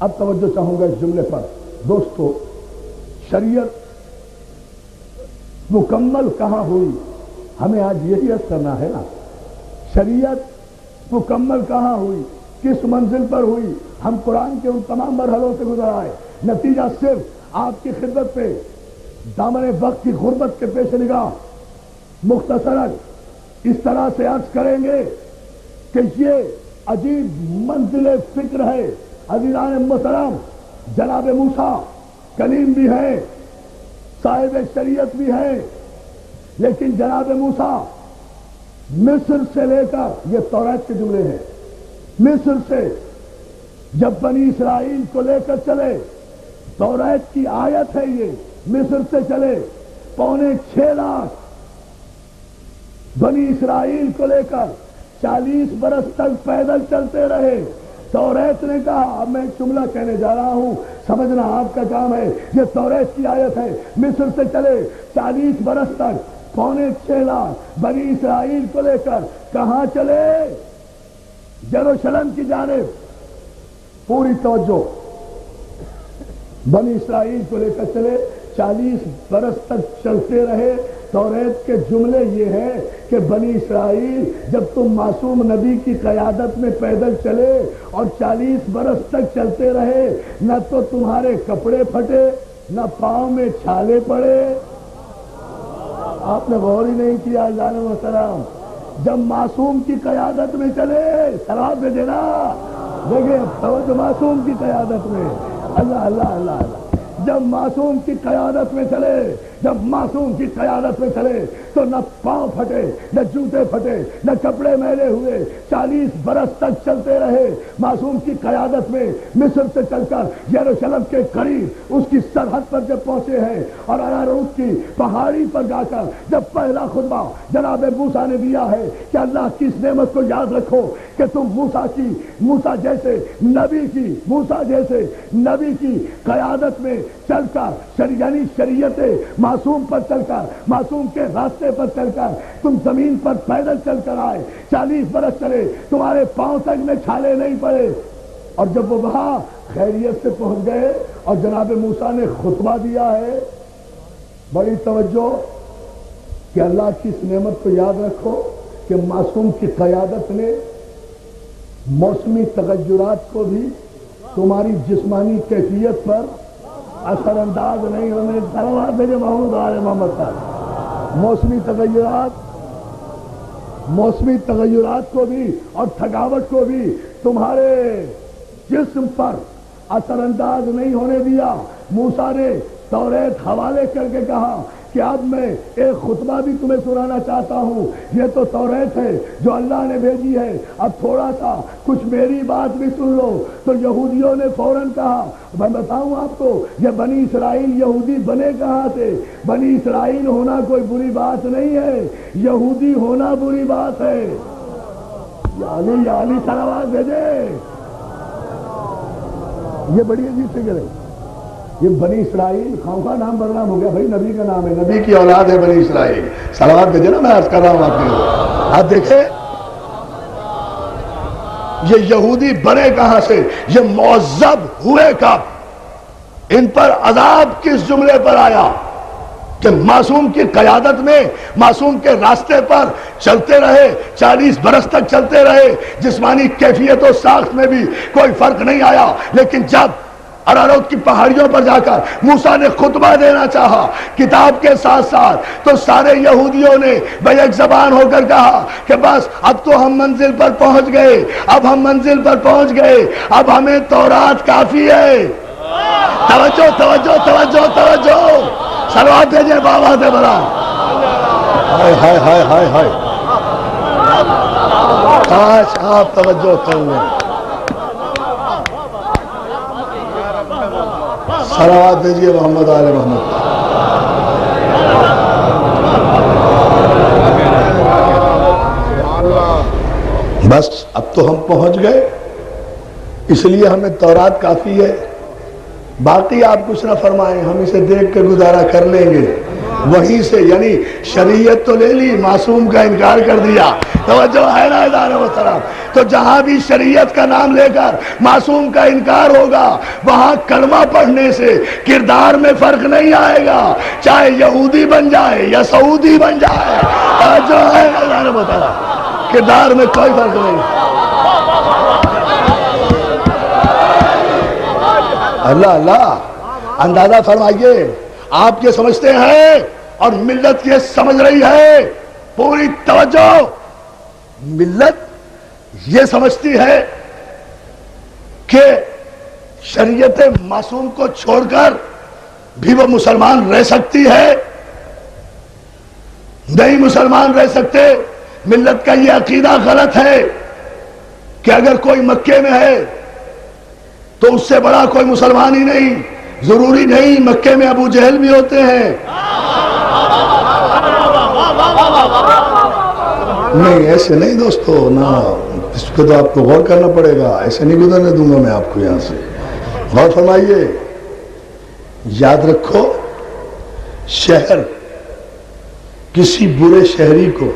اب توجہ چاہوں گا اس جملے پر دوستو، شریعت مکمل کہاں ہوئی؟ ہمیں آج یہی عرض کرنا ہے نا، شریعت مکمل کہاں ہوئی، کس منزل پر ہوئی؟ ہم قرآن کے ان تمام مرحلوں سے گزر آئے، نتیجہ صرف آپ کی خدمت پہ دامن وقت کی غربت کے پیش نگاہ مختصراً اس طرح سے عرض کریں گے کہ یہ عجیب منزل فکر ہے۔ عزیزان محترم، جناب موسیٰ کلیم بھی ہیں، صاحب شریعت بھی ہیں، لیکن جناب موسیٰ مصر سے لے کر، یہ توریت کے جملے ہیں، مصر سے جب بنی اسرائیل کو لے کر چلے، توریت کی آیت ہے یہ، مصر سے چلے 6.25 لاکھ بنی اسرائیل کو لے کر 40 برس تک پیدل چلتے رہے۔ توریت نے کہا، اب میں ایک جملہ کہنے جا رہا ہوں، سمجھنا آپ کا کام ہے، یہ توریت کی آیت ہے، مصر سے چلے 40 برس تک 6.25 لاکھ بنی اسرائیل کو لے کر کہاں چلے؟ یروشلم کی جانب۔ پوری توجہ، بنی اسرائیل کو لے کر چلے، 40 برس تک چلتے رہے۔ توریت کے جملے یہ ہیں کہ بنی اسرائیل جب تم معصوم نبی کی قیادت میں پیدل چلے اور 40 برس تک چلتے رہے، نہ تو تمہارے کپڑے پھٹے، نہ پاؤں میں چھالے پڑے۔ آپ نے غور ہی نہیں کیا جان محترم، جب معصوم کی قیادت میں چلے، سلام دے دینا، دیکھیں توجہ، معصوم کی قیادت میں، اللہ اللہ اللہ اللہ، جب معصوم کی قیادت میں چلے، جب معصوم کی قیادت میں چلے تو نہ پاؤں پھٹے، نہ جوتے پھٹے، نہ کپڑے میلے ہوئے، 40 برس تک چلتے رہے معصوم کی قیادت میں۔ مصر سے چل کر یروشلم کے قریب اس کی سرحد پر جب پہنچے ہیں، اور اراروت کی پہاڑی پر جا کر جب پہلا خطبہ جناب موسیٰ نے دیا ہے کہ اللہ کی اس نعمت کو یاد رکھو کہ تم موسیٰ جیسے نبی کی قیادت میں چل کر، یعنی شریعت معصوم پر چل کر، معصوم کے راستے پر چل کر تم زمین پر پیدل چل کر آئے، 40 برس چلے، تمہارے پاؤں تک میں چھالے نہیں پڑے۔ اور جب وہ وہاں خیریت سے پہنچ گئے اور جناب موسیٰ نے خطبہ دیا ہے، بڑی توجہ کہ اللہ کی اس نعمت کو یاد رکھو کہ معصوم کی قیادت نے موسمی تغیرات کو بھی تمہاری جسمانی کیفیت پر اثر انداز نہیں ہونے. صلوات بھیجے محمد آل محمد پر. موسمی تغیرات کو بھی اور تھکاوٹ کو بھی تمہارے جسم پر اثر انداز نہیں ہونے دیا. موسیٰ نے توریت حوالے کر کے کہا کہ اب میں ایک خطبہ بھی تمہیں سنانا چاہتا ہوں. یہ تو توریت ہے جو اللہ نے بھیجی ہے, اب تھوڑا سا کچھ میری بات بھی سن لو. تو یہودیوں نے فوراً کہا, میں بتاؤں آپ کو, یہ بنی اسرائیل یہودی بنے کہاں سے؟ بنی اسرائیل ہونا کوئی بری بات نہیں ہے, یہودی ہونا بری بات ہے. یا علی صلوات بھیجے. یہ بڑی عجیب فکر ہے. یہ بنی اسرائیل خواہ نام بدنام ہو گیا. بھائی نبی کا نام ہے, نبی کی اولاد ہے بنی اسرائیل. صلوات بھیجے نا, میں عرض کر رہا ہوں آپ کو. آپ دیکھیں یہ یہودی بنے کہاں سے, یہ معذب ہوئے کب؟ ان پر عذاب کس جملے پر آیا کہ معصوم کی قیادت میں, معصوم کے راستے پر چلتے رہے, 40 برس تک چلتے رہے, جسمانی کیفیت و ساخت میں بھی کوئی فرق نہیں آیا. لیکن جب ارارات کی پہاڑیوں پر جا کر موسیٰ نے خطبہ دینا چاہا کتاب کے ساتھ ساتھ, تو سارے یہودیوں نے بیک زبان ہو کر کہا کہ بس اب تو ہم منزل پر پہنچ گئے, اب ہم منزل پر پہنچ گئے, اب ہمیں تورات کافی ہے. توجہ توجہ توجہ توجہ. صلوات بھیجے بابا سے بڑا. ہائے ہائے ہائے ہائے ہائے, کاش آپ توجہ کر لیں. صلوات بھیجیے محمد آل محمد. بس اب تو ہم پہنچ گئے, اس لیے ہمیں تورات کافی ہے, باقی آپ کچھ نہ فرمائیں, ہم اسے دیکھ کے گزارا کر لیں گے. وہیں سے یعنی شریعت تو لے لی, معصوم کا انکار کر دیا. توجہ ہے نا ادارے محترم. تو جہاں بھی شریعت کا نام لے کر معصوم کا انکار ہوگا, وہاں کلمہ پڑھنے سے کردار میں فرق نہیں آئے گا, چاہے یہودی بن جائے یا سعودی بن جائے. توجہ ہے نا ادارے محترم, کردار میں کوئی فرق نہیں. اللہ اللہ, اندازہ فرمائیے, آپ یہ سمجھتے ہیں اور ملت یہ سمجھ رہی ہے, پوری توجہ. ملت یہ سمجھتی ہے کہ شریعت معصوم کو چھوڑ کر بھی وہ مسلمان رہ سکتی ہے. نہیں مسلمان رہ سکتے. ملت کا یہ عقیدہ غلط ہے کہ اگر کوئی مکے میں ہے تو اس سے بڑا کوئی مسلمان ہی نہیں. ضروری نہیں, مکے میں ابو جہل بھی ہوتے ہیں. نہیں ایسے نہیں دوستو, نا, اس کو تو آپ کو غور کرنا پڑے گا, ایسے نہیں گزرنے دوں گا میں آپ کو یہاں سے. غور فرمائیے, یاد رکھو, شہر کسی برے شہری کو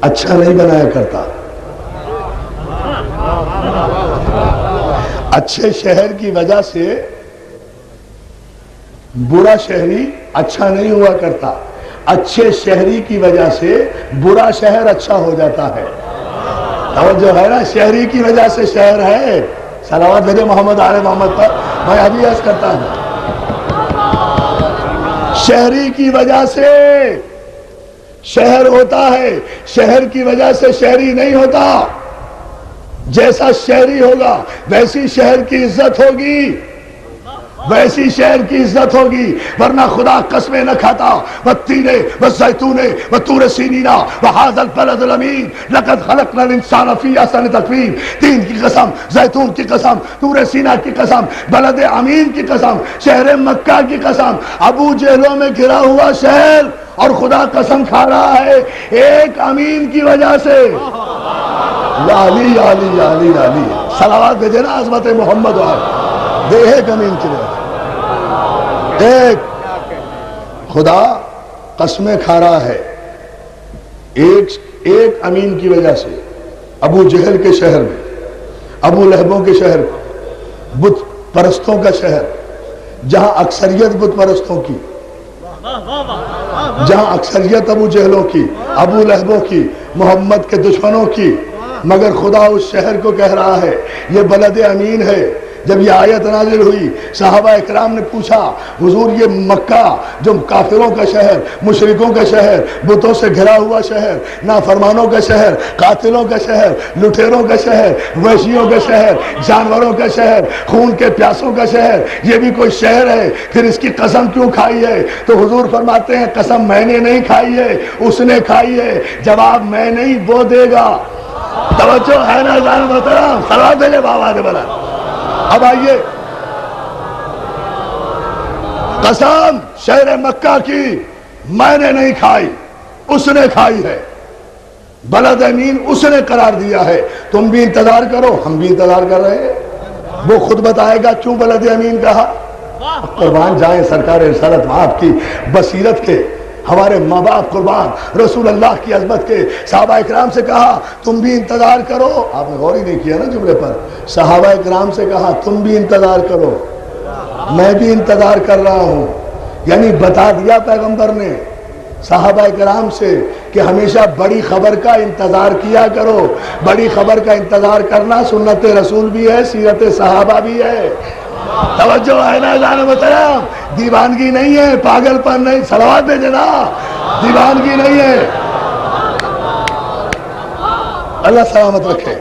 اچھا نہیں بنایا کرتا. اچھے شہر کی وجہ سے برا شہری اچھا نہیں ہوا کرتا, اچھے شہری کی وجہ سے برا شہر اچھا ہو جاتا ہے. توجہ ہے نا, شہری کی وجہ سے شہر ہے. صلوات بھیجے محمد آل محمد پر. میں ابھی عرض کرتا ہوں, شہری کی وجہ سے شہر ہوتا ہے, شہر کی وجہ سے شہری نہیں ہوتا. جیسا شہری ہوگا ویسی شہر کی عزت ہوگی, ویسی شہر کی عزت ہوگی. ورنہ خدا قسمیں نہ کھاتا, والتین والزیتون وطور سینین وہذا البلد الامین لقد خلقنا الانسان فی احسن تقویم. تین کی قسم, زیتون کی قسم, طور سینا کی قسم, بلد امین کی قسم, شہر مکہ کی قسم. ابو جہلوں میں گھرا ہوا شہر, اور خدا قسم کھا رہا ہے ایک امین کی وجہ سے. علی علی علی علی. صلوات بھیجے نا عظمت محمد والے. ایک امین کی وجہ, ایک خدا قسمیں کھا رہا ہے ایک امین کی وجہ سے. ابو جہل کے شہر میں, ابو لہبوں کے شہر میں, بت پرستوں کا شہر, جہاں اکثریت بت پرستوں کی, جہاں اکثریت ابو جہلوں کی, ابو لہبوں کی, محمد کے دشمنوں کی, مگر خدا اس شہر کو کہہ رہا ہے یہ بلد امین ہے, جب یہ آیت نازل ہوئی صحابہ اکرام نے پوچھا حضور یہ مکہ جو کافروں کا شہر، مشرکوں کا شہر، بتوں سے گھرا ہوا شہر، نافرمانوں کا شہر، قاتلوں کا شہر، لٹیروں کا شہر، وحشیوں کا شہر، جانوروں کا شہر، خون کے پیاسوں کا شہر، یہ بھی کوئی شہر ہے، پھر اس کی قسم کیوں کھائی ہے؟ تو حضور فرماتے ہیں قسم میں نے نہیں کھائی ہے، اس نے کھائی ہے، جواب میں نہیں وہ دے گا۔ توجہ ہے نا جان محترم؟ صلوات بھیجے بابا نے بلا۔ اب آئیے، قسم شہر مکہ کی میں نے نہیں کھائی، اس نے کھائی ہے، بلد امین اس نے قرار دیا ہے، تم بھی انتظار کرو، ہم بھی انتظار کر رہے ہیں، وہ خود بتائے گا کیوں بلد امین کہا۔ قربان جائیں سرکار رسالت آپ کی بصیرت کے، ہمارے ماں باپ قربان، رسول اللہ کی عظمت کے، صحابہ اکرام سے کہا تم بھی انتظار کرو، آپ نے غور ہی نہیں کیا نا جملے پر، صحابہ اکرام سے کہا تم بھی انتظار کرو، میں بھی انتظار کر رہا ہوں، یعنی بتا دیا پیغمبر نے صحابہ اکرام سے کہ ہمیشہ بڑی خبر کا انتظار کیا کرو، بڑی خبر کا انتظار کرنا سنت رسول بھی ہے، سیرت صحابہ بھی ہے۔ توجہ ہے نا جان محترم؟ دیوانگی نہیں ہے، پاگل پن نہیں، صلوات بھیجے نا، دیوانگی نہیں ہے۔ اللہ سلامت رکھے۔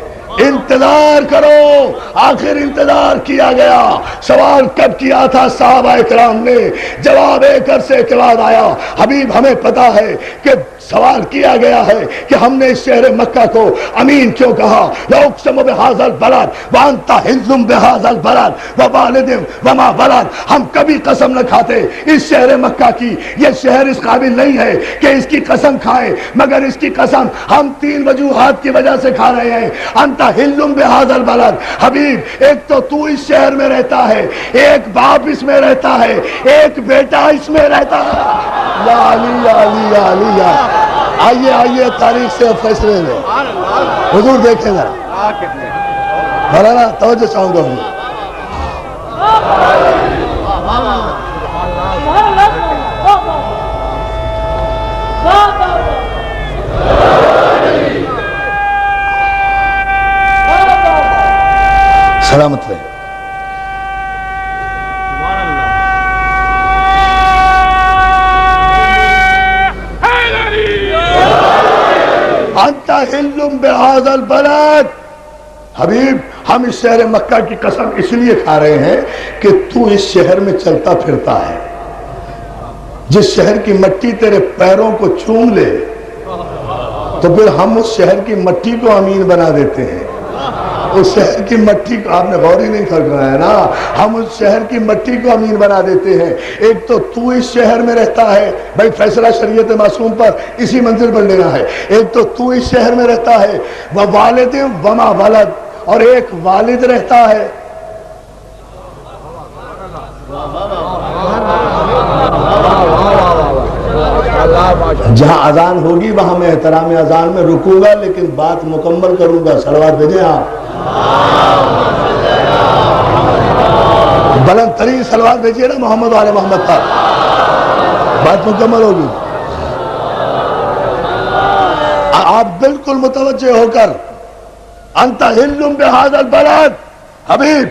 انتظار کرو، آخر انتظار کیا گیا۔ سوال کب کیا تھا صحابہ اکرام نے؟ جواب ایک عرصے کے بعد آیا۔ حبیب ہمیں پتا ہے کہ سوال کیا گیا ہے کہ ہم نے اس شہر مکہ کو امین کیوں کہا؟ لَأُقْسِمُ بِهَٰذَا الْبَلَدِ وَأَنْتَ حِلٌّ بِهَٰذَا الْبَلَدِ وَوَالِدٍ وَمَا وَلَدَ۔ ہم کبھی قسم نہ کھاتے اس شہر مکہ کی، یہ شہر اس قابل نہیں ہے کہ اس کی قسم کھائیں، مگر اس کی قسم ہم تین وجوہات کی وجہ سے کھا رہے ہیں۔ انت حل بہذا البلد، حبیب ایک تو تو اس شہر میں رہتا ہے، ایک باپ اس میں رہتا ہے، ایک بیٹا اس میں رہتا ہے۔ یا علی یا علی یا علی یا آئیے آئیے تاریخ سے فیصلے لیں۔ حضور دیکھیں گا مولانا توجہ چاہوں گا حضور۔ سلامت رہے۔ انت حل بہذا البلد، حبیب ہم اس شہر مکہ کی قسم اس لیے کھا رہے ہیں کہ تو اس شہر میں چلتا پھرتا ہے، جس شہر کی مٹی تیرے پیروں کو چوم لے تو پھر ہم اس شہر کی مٹی کو امین بنا دیتے ہیں۔ اس شہر کی مٹی کو آپ نے غور ہی نہیں فرمایا نا، ہم اس شہر کی مٹی کو امین بنا دیتے ہیں۔ ایک تو تو اس شہر میں رہتا ہے، بھائی فیصلہ شریعت معصوم پر اسی منزل پر لینا ہے۔ ایک تو تو اس شہر میں رہتا ہے، وَوَالِدٍ وَمَا وَلَدَ، اور ایک والد رہتا ہے۔ جہاں اذان ہوگی وہاں میں احترام اذان میں رکوں گا، لیکن بات مکمل کروں گا۔ صلوات بھیجیں آپ، بلند ترین صلوات بھیجیے نا محمد وعلی محمد پر، بات مکمل ہوگی۔ آپ بالکل متوجہ ہو کر، انت حل بہذا البلد، حبیب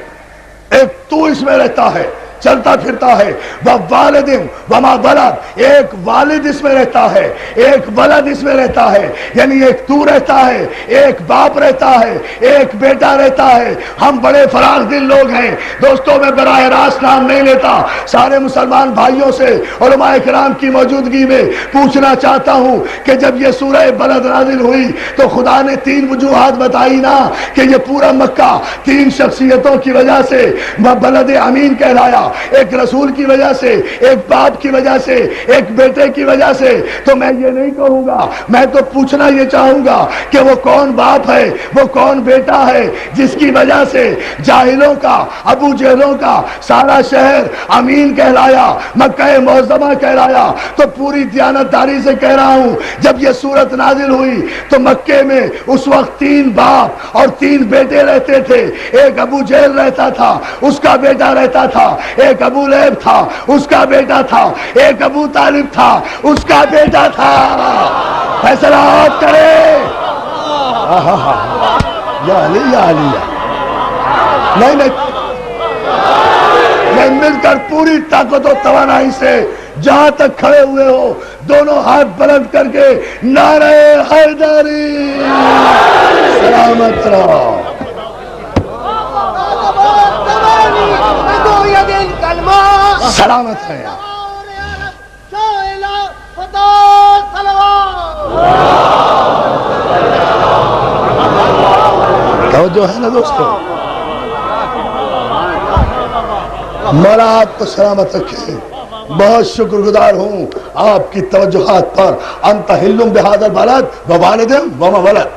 ایک تو اس میں رہتا ہے، چلتا پھرتا ہے، وَوَالِدٍ وَمَا وَلَدَ، ایک والد اس میں رہتا ہے، ایک ولد اس میں رہتا ہے، یعنی ایک تو رہتا ہے، ایک باپ رہتا ہے، ایک بیٹا رہتا ہے۔ ہم بڑے فراخ دل لوگ ہیں دوستوں، میں براہ راست نام نہیں لیتا، سارے مسلمان بھائیوں سے علماء کرام کی موجودگی میں پوچھنا چاہتا ہوں کہ جب یہ سورہ بلد نازل ہوئی تو خدا نے تین وجوہات بتائی نا کہ یہ پورا مکہ تین شخصیتوں کی وجہ سے بلد امین کہلایا، ایک رسول کی وجہ سے، ایک باپ کی وجہ سے، ایک بیٹے کی وجہ سے۔ تو میں یہ نہیں کہوں گا، میں تو پوچھنا یہ چاہوں گا کہ وہ کون باپ ہے، وہ کون بیٹا ہے جس کی وجہ سے جاہلوں کا، ابو جہلوں کا سارا شہر امین کہلایا، مکہ معظمہ کہلایا۔ تو پوری دیانتداری سے کہہ رہا ہوں، جب یہ سورت نازل ہوئی تو مکے میں اس وقت تین باپ اور تین بیٹے رہتے تھے۔ ایک ابو جہل رہتا تھا، اس کا بیٹا رہتا تھا، ایک ابو لہب تھا، اس کا بیٹا تھا، ایک ابو طالب تھا، اس کا بیٹا تھا۔ فیصلہ آپ کریں۔ یا علی یا علی، نہیں نہیں میں مل کر پوری طاقت و توانائی سے جہاں تک کھڑے ہوئے ہو دونوں ہاتھ بلند کر کے نعرہ حیدری سلامت رہو. سلامت ہے. توجہ ہے نا دوستو. مولا آپ کو سلامت رکھے. بہت شکر گزار ہوں آپ کی توجہات پر. انت حلم بہذا البلد ووالد وما ولد.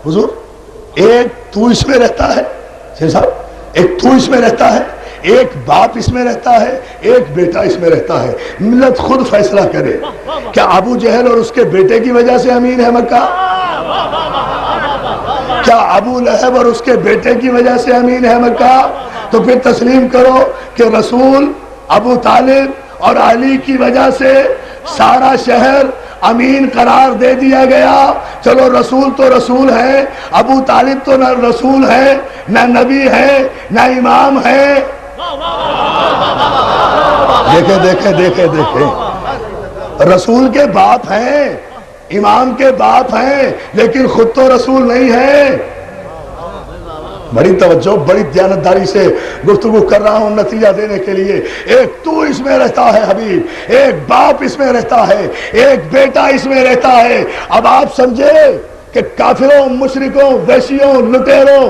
حضور ایک تو اس میں رہتا ہے صاحب, ایک تو اس میں رہتا ہے, ایک باپ اس میں رہتا ہے, ایک بیٹا اس میں رہتا ہے. ملت خود فیصلہ کرے. کیا ابو جہل اور اس کے بیٹے کی وجہ سے امین ہے مکہ؟ کیا ابو لہب اور اس کے بیٹے کی وجہ سے امین ہے مکہ؟ تو پھر تسلیم کرو کہ رسول, ابو طالب اور علی کی وجہ سے سارا شہر امین قرار دے دیا گیا. چلو رسول تو رسول ہے, ابو طالب تو نہ رسول ہے, نہ نبی ہے, نہ امام ہے. دیکھیں دیکھیں دیکھیں دیکھیں, رسول کے باپ ہیں, امام کے باپ ہیں, لیکن خود تو رسول نہیں ہے. بڑی توجہ, بڑی دیانتداری سے گفتگو کر رہا ہوں نتیجہ دینے کے لیے. ایک تو اس میں رہتا ہے حبیب, ایک باپ اس میں رہتا ہے, ایک بیٹا اس میں رہتا ہے. اب آپ سمجھے کہ کافروں, مشرکوں, وحشیوں, لٹیروں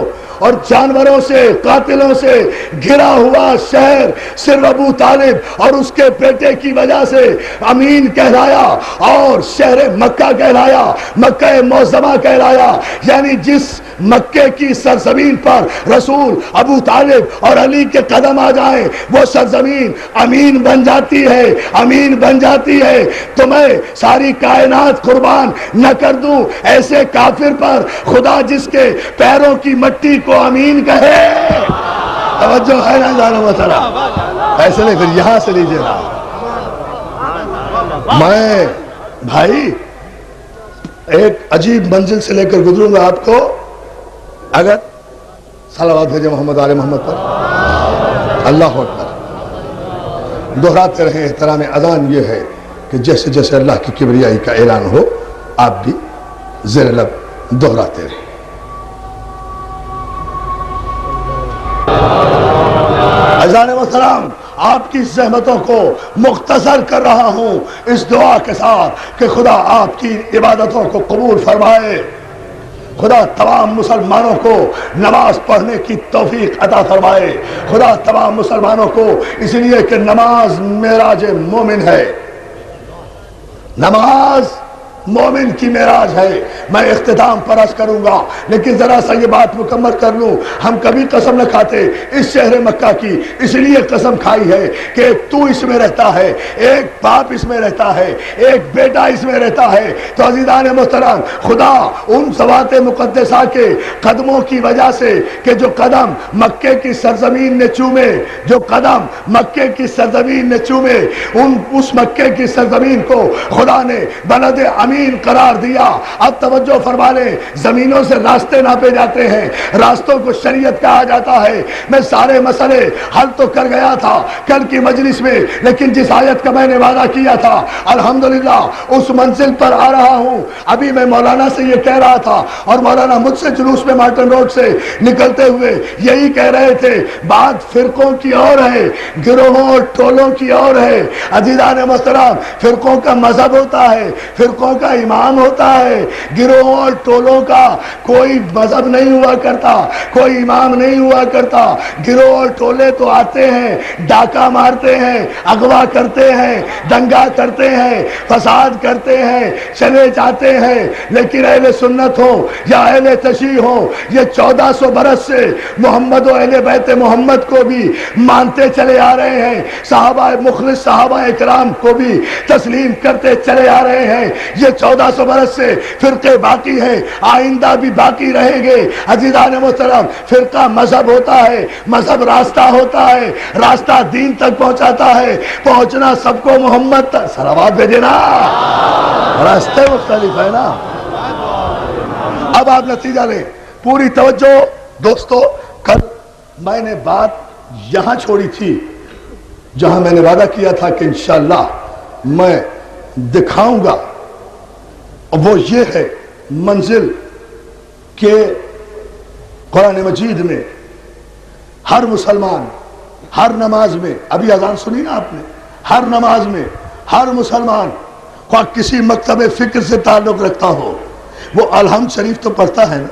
اور جانوروں سے, قاتلوں سے گھرا ہوا شہر صرف ابو طالب اور اس کے بیٹے کی وجہ سے امین کہلایا اور شہر مکہ کہلایا, مکہ معظمہ کہلایا. یعنی جس مکے کی سرزمین پر رسول, ابو طالب اور علی کے قدم آ جائیں وہ سرزمین امین بن جاتی ہے, امین بن جاتی ہے. تو میں ساری کائنات قربان نہ کر دوں ایسے کافر پر خدا جس کے پیروں کی مٹی کو امین کہے. توجہ ہے نا جانو مسئلہ, ایسے نہیں, پھر یہاں سے لیجئے نا. میں بھائی ایک عجیب منزل سے لے کر گزروں گا آپ کو. اگر صلوات بھیجے محمد آل محمد پر. اللہ اکبر. دہراتے رہے. احترام اذان یہ ہے کہ جیسے جیسے اللہ کی کبریائی کا اعلان ہو آپ بھی زیر لب دہراتے رہے. عزیزان محترم, آپ کی زحمتوں کو مختصر کر رہا ہوں اس دعا کے ساتھ کہ خدا آپ کی عبادتوں کو قبول فرمائے. خدا تمام مسلمانوں کو نماز پڑھنے کی توفیق عطا فرمائے. خدا تمام مسلمانوں کو, اس لیے کہ نماز معراج مومن ہے, نماز مومن کی معراج ہے. میں اختتام پر عرض کروں گا لیکن ذرا سا یہ بات مکمل کر لوں. ہم کبھی قسم نہ کھاتے اس شہر مکہ کی, اس لیے قسم کھائی ہے کہ ایک تو اس میں رہتا ہے, ایک باپ اس میں رہتا ہے, ایک بیٹا اس میں رہتا ہے. تو عزیزان محترم, خدا ان ذوات مقدسہ کے قدموں کی وجہ سے کہ جو قدم مکے کی سرزمین نے چومے, جو قدم مکے کی سرزمین نے چومے, اس مکے کی سرزمین کو خدا نے بلد امین قرار دیا. اب توجہ فرما لیں, زمینوں سے راستے ناپے جاتے ہیں, راستوں کو شریعت کہا جاتا ہے. میں سارے مسئلے حل تو کر گیا تھا کل کی مجلس میں, لیکن جس آیت کا میں نے وعدہ کیا تھا الحمدللہ اس منزل پر آ رہا ہوں. ابھی میں مولانا سے یہ کہہ رہا تھا اور مولانا مجھ سے جلوس میں مارٹن روڈ سے نکلتے ہوئے یہی کہہ رہے تھے, بات فرقوں کی اور ہے, گروہوں اور ٹولوں کی اور ہے. عزیزان محترم, فرقوں کا مذہب ہوتا ہے, فرقوں کا امام ہوتا ہے, گروہوں اور ٹولوں کا کوئی مذہب نہیں ہوا کرتا, کوئی امام نہیں ہوا کرتا. گروہ اور ٹولے تو آتے ہیں, ڈاکہ مارتے ہیں, اغوا کرتے ہیں, دنگا کرتے ہیں, فساد کرتے ہیں, چلے جاتے ہیں. لیکن اہل سنت ہو یا اہل تشیع ہو, یہ 1400 برس سے محمد و اہل بیت محمد کو بھی مانتے چلے آ رہے ہیں, صحابہ مخلص صحابہ اکرام کو بھی تسلیم کرتے چلے آ رہے ہیں. یہ 1400 برس سے فرقے باقی ہیں, آئندہ بھی باقی رہیں گے. عزیزان محترم, فرقہ مذہب ہوتا ہے, مذہب راستہ ہوتا ہے, راستہ دین تک پہنچاتا ہے, پہنچنا سب کو محمد تک. صلوات بھیجے نا, راستے مختلف ہے نا. اب آپ نتیجہ لیں, پوری توجہ دوستو. کل میں نے بات یہاں چھوڑی تھی جہاں میں نے وعدہ کیا تھا کہ انشاءاللہ میں دکھاؤں گا، اور وہ یہ ہے منزل کہ قرآن مجید میں ہر مسلمان ہر نماز میں، ابھی اذان سنی نا آپ نے، ہر نماز میں ہر مسلمان خواہ کسی مکتب فکر سے تعلق رکھتا ہو وہ الحمد شریف تو پڑھتا ہے نا،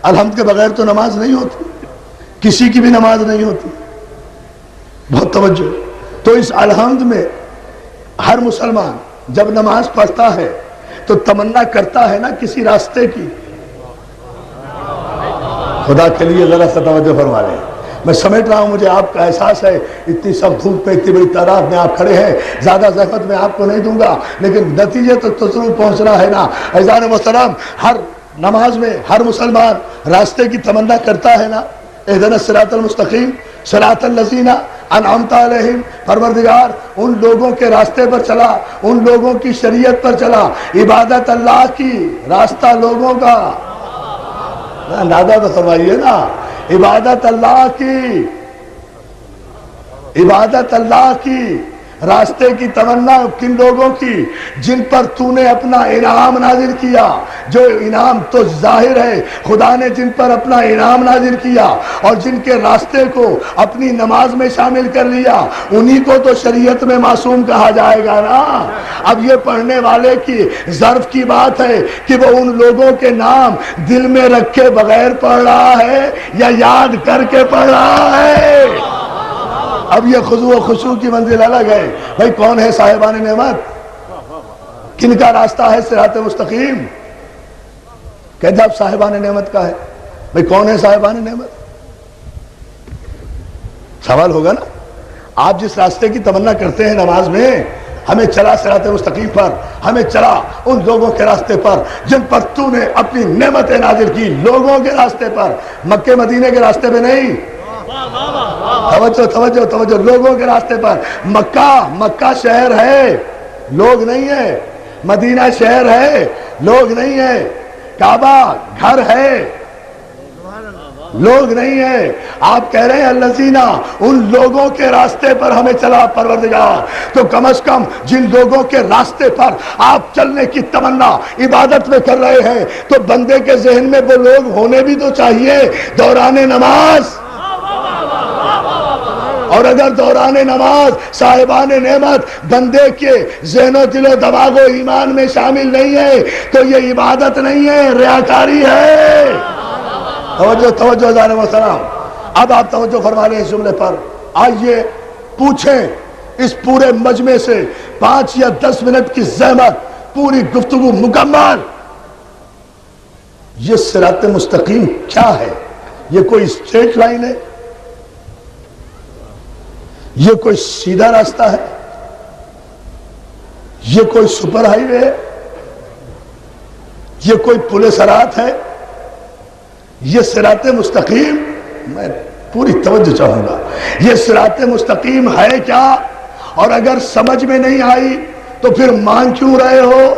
الحمد کے بغیر تو نماز نہیں ہوتی، کسی کی بھی نماز نہیں ہوتی، بہت توجہ۔ تو اس الحمد میں ہر مسلمان جب نماز پڑھتا ہے تو تمنا کرتا ہے نا کسی راستے کی۔ خدا کے لیے ذرا سا توجہ فرما لیں، میں سمیٹ رہا ہوں، مجھے آپ کا احساس ہے اتنی سخت دھوپ پہ اتنی بڑی تعداد میں آپ کھڑے ہیں، زیادہ زحمت میں آپ کو نہیں دوں گا، لیکن نتیجے تک تو ضرور پہنچنا ہے نا۔ عزیزان محترم، ہر نماز میں ہر مسلمان راستے کی تمنا کرتا ہے نا، اہدنا الصراط المستقیم صراط الذین انعمت علیہم، پروردگار ان لوگوں کے راستے پر چلا، ان لوگوں کی شریعت پر چلا، عبادت اللہ کی، راستہ لوگوں کا، اندازہ تو فرمائیے نا، عبادت اللہ کی، عبادت اللہ کی، راستے کی تمنا کن لوگوں کی؟ جن پر تو نے اپنا انعام نازل کیا، جو انعام تو ظاہر ہے، خدا نے جن پر اپنا انعام نازل کیا اور جن کے راستے کو اپنی نماز میں شامل کر لیا، انہی کو تو شریعت میں معصوم کہا جائے گا نا۔ اب یہ پڑھنے والے کی ظرف کی بات ہے کہ وہ ان لوگوں کے نام دل میں رکھے بغیر پڑھ رہا ہے یا یاد کر کے پڑھ رہا ہے۔ اب یہ خضوع و خشوع کی منزل الگ ہے۔ بھائی کون ہے صاحبان نعمت؟ کن کا راستہ ہے صراط مستقیم؟ کہتے اب صاحبان نعمت کا ہے۔ بھائی کون ہے صاحبان نعمت؟ سوال ہوگا نا۔ آپ جس راستے کی تمنا کرتے ہیں نماز میں، ہمیں چلا صراط مستقیم پر، ہمیں چلا ان لوگوں کے راستے پر جن پر تو نے اپنی نعمتیں نازل کی، لوگوں کے راستے پر، مکہ مدینے کے راستے پہ نہیں۔ توجہ توجہ توجہ، لوگوں کے راستے پر۔ مکہ شہر ہے، لوگ نہیں ہے۔ مدینہ شہر ہے، لوگ نہیں ہے۔ کعبہ گھر ہے، لوگ نہیں ہے۔ آپ کہہ رہے ہیں الذین، ان لوگوں کے راستے پر ہمیں چلا پروردگار، تو کم از کم جن لوگوں کے راستے پر آپ چلنے کی تمنا عبادت میں کر رہے ہیں تو بندے کے ذہن میں وہ لوگ ہونے بھی تو چاہیے دوران نماز۔ اور اگر دوران نماز صاحبان نعمت بندے کے ذہن و دل و دماغ و ایمان میں شامل نہیں ہے تو یہ عبادت نہیں ہے، ریاکاری ہے۔ توجہ توجہ عزیزان محترم، اب آپ توجہ فرما لیں اس جملے پر۔ آئیے پوچھیں اس پورے مجمع سے 5 یا 10 منٹ کی زحمت، پوری گفتگو مکمل، یہ صراط مستقیم کیا ہے؟ یہ کوئی اسٹریٹ لائن ہے؟ یہ کوئی سیدھا راستہ ہے؟ یہ کوئی سپر ہائی وے ہے؟ یہ کوئی پل صراط ہے؟ یہ صراط مستقیم، میں پوری توجہ چاہوں گا، یہ صراط مستقیم ہے کیا؟ اور اگر سمجھ میں نہیں آئی تو پھر مان کیوں رہے ہو؟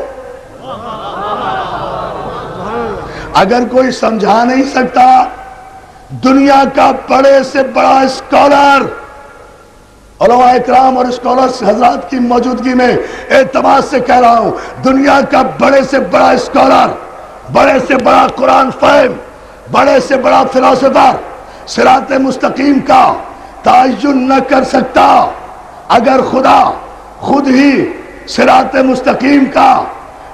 اگر کوئی سمجھا نہیں سکتا، دنیا کا بڑے سے بڑا اسکالر، علماء اکرام اور اسکالرز حضرات کی موجودگی میں اعتماد سے کہہ رہا ہوں، دنیا کا بڑے سے بڑا اسکالر، بڑے سے بڑا قرآن فہم، بڑے سے بڑا فلاسفر صراط مستقیم کا تعین نہ کر سکتا اگر خدا خود ہی صراط مستقیم کا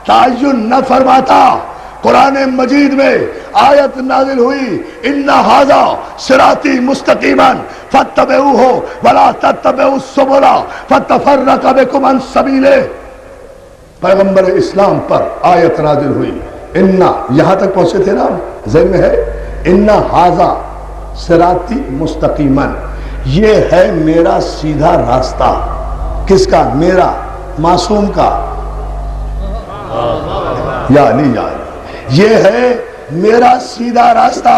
تعین نہ فرماتا۔ قرآن مجید میں آیت نازل ہوئی، ان ھذا صراطی مستقیما فاتبعوہ ولا تتبعوا السبل فتفرق بکم عن سبیلہ۔ پیغمبر اسلام پر آیت نازل ہوئی، ان، یہاں تک پہنچے تھے نا، ذہن میں ہے، ان ھذا صراطی مستقیما، یہ ہے میرا سیدھا راستہ۔ کس کا؟ میرا، معصوم کا، یا علی، یا علی، یہ ہے میرا سیدھا راستہ۔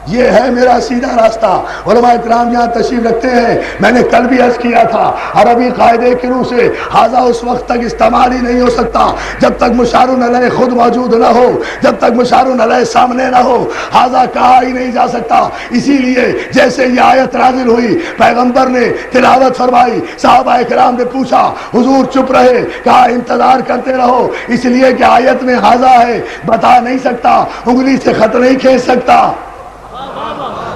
یہ ہے میرا سیدھا راستہ۔ علماء اکرام یہاں تشریف رکھتے ہیں، میں نے کل بھی عرض کیا تھا، عربی قاعدے کی روح سے ھذا اس وقت تک استعمال ہی نہیں ہو سکتا جب تک مشار علیہ خود موجود نہ ہو، جب تک مشار علیہ سامنے نہ ہو، ھذا کہا ہی نہیں جا سکتا۔ اسی لیے جیسے یہ آیت نازل ہوئی، پیغمبر نے تلاوت فرمائی، صحابہ اکرام نے پوچھا، حضور چپ رہے، کہا انتظار کرتے رہو، اس لیے کہ آیت میں ھذا ہے، بتا نہیں سکتا، انگلی سے خط نہیں کھینچ سکتا۔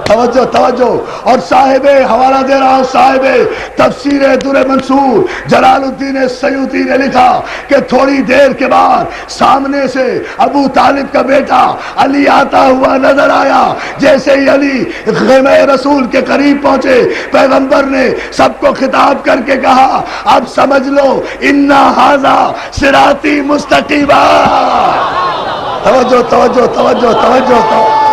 توجہ توجہ۔ اور صاحب حوالہ دے رہا ہوں، صاحب تفسیر در منصور جلال الدین سیوطی نے لکھا کہ تھوڑی دیر کے بعد سامنے سے ابو طالب کا بیٹا علی آتا ہوا نظر آیا۔ جیسے ہی علی خیمہ رسول کے قریب پہنچے، پیغمبر نے سب کو خطاب کر کے کہا، اب سمجھ لو انا ھذا صراطی مستقیما۔ توجہ توجہ توجہ توجہ توجہ۔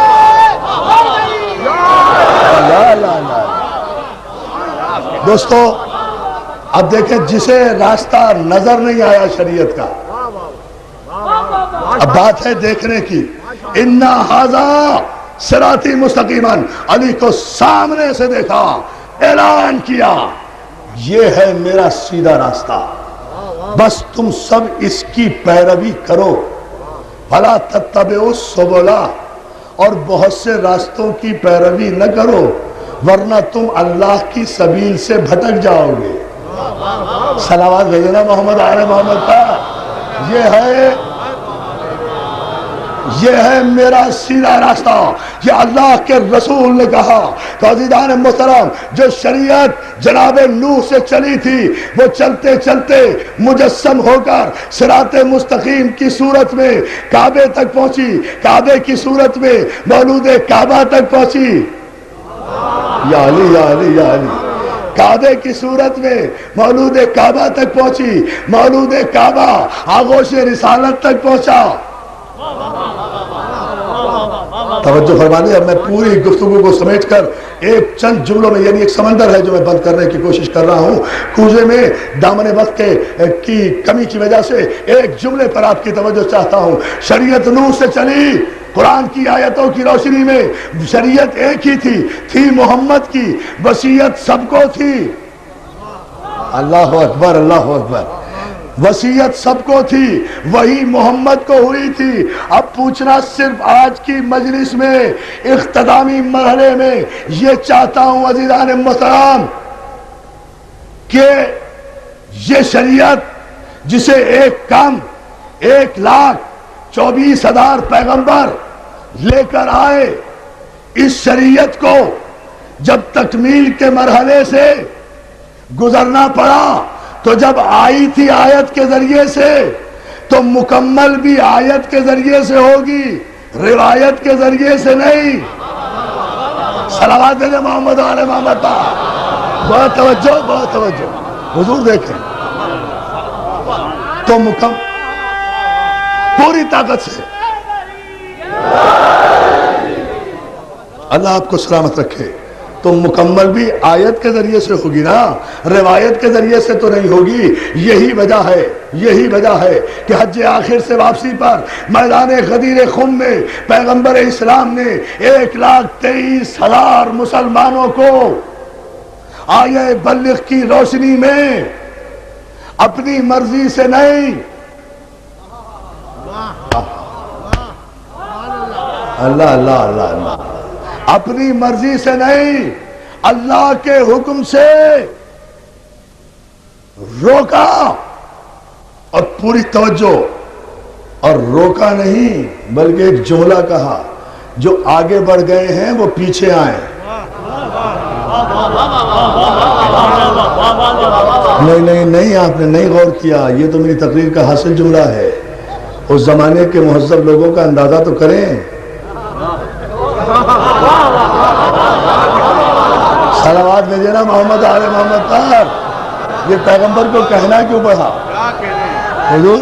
دوستو اب دیکھیں، جسے راستہ نظر نہیں آیا شریعت کا، اب بات ہے دیکھنے کی۔ انا ھذا صراطی مستقیما، علی کو سامنے سے دیکھا، اعلان کیا، یہ ہے میرا سیدھا راستہ، بس تم سب اس کی پیروی کرو، فلا تتبعوا السبل، اور بہت سے راستوں کی پیروی نہ کرو ورنہ تم اللہ کی سبیل سے بھٹک جاؤ گے۔ صلوات بھیجنا محمد آل محمد پر۔ یہ ہے میرا سیدھا راستہ، یہ اللہ کے رسول نے کہا۔ تو عزیزان محترم، جو شریعت جناب نوح سے چلی تھی، وہ چلتے چلتے مجسم ہو کر صراط مستقیم کی صورت میں کعبے تک پہنچی، کعبے کی صورت میں مولود کعبہ تک پہنچی۔ یا علی یا علی یا علی، کعبے کی صورت میں مولود کعبہ تک پہنچی، مولود کعبہ آغوش رسالت تک پہنچا۔ توجہ فرمانے، اب میں پوری گفتگو کو سمیٹ کر ایک چند جملوں میں، یعنی ایک سمندر ہے جو میں بند کرنے کی کوشش کر رہا ہوں، کوزے میں دامن وقت کی کمی کی وجہ سے ایک جملے پر آپ کی توجہ چاہتا ہوں۔ شریعت نوح سے چلی، قرآن کی آیتوں کی روشنی میں شریعت ایک ہی تھی محمد کی، وصیت سب کو تھی۔ اللہ اکبر اللہ اکبر۔ وصیت سب کو تھی، وہی محمد کو ہوئی تھی۔ اب پوچھنا صرف آج کی مجلس میں اختتامی مرحلے میں یہ چاہتا ہوں عزیزان محترم کہ یہ شریعت جسے ایک کم 1,24,000 پیغمبر لے کر آئے، اس شریعت کو جب تکمیل کے مرحلے سے گزرنا پڑا تو جب آئی تھی آیت کے ذریعے سے، تو مکمل بھی آیت کے ذریعے سے ہوگی، روایت کے ذریعے سے نہیں۔ صلوات علی محمد آل محمد پر۔ بہت توجہ بہت توجہ، حضور دیکھیں تو پوری طاقت سے اللہ آپ کو سلامت رکھے، تو مکمل بھی آیت کے ذریعے سے ہوگی نا، روایت کے ذریعے سے تو نہیں ہوگی۔ یہی وجہ ہے کہ حج آخر سے واپسی پر میدان غدیر خم میں پیغمبر اسلام نے 1,23,000 مسلمانوں کو آیے بلغ کی روشنی میں اپنی مرضی سے نہیں، اللہ اللہ اللہ اللہ، اپنی مرضی سے نہیں، اللہ کے حکم سے روکا، اور پوری توجہ، اور روکا نہیں بلکہ ایک جملہ کہا، جو آگے بڑھ گئے ہیں وہ پیچھے آئیں۔ نہیں آپ نے نہیں غور کیا، یہ تو میری تقریر کا حاصل جملہ ہے۔ اس زمانے کے مہذب لوگوں کا اندازہ تو کریں۔ صلوات بھیجے نا محمد آل محمد پر۔ یہ پیغمبر کو کہنا کیوں پڑا؟ حضور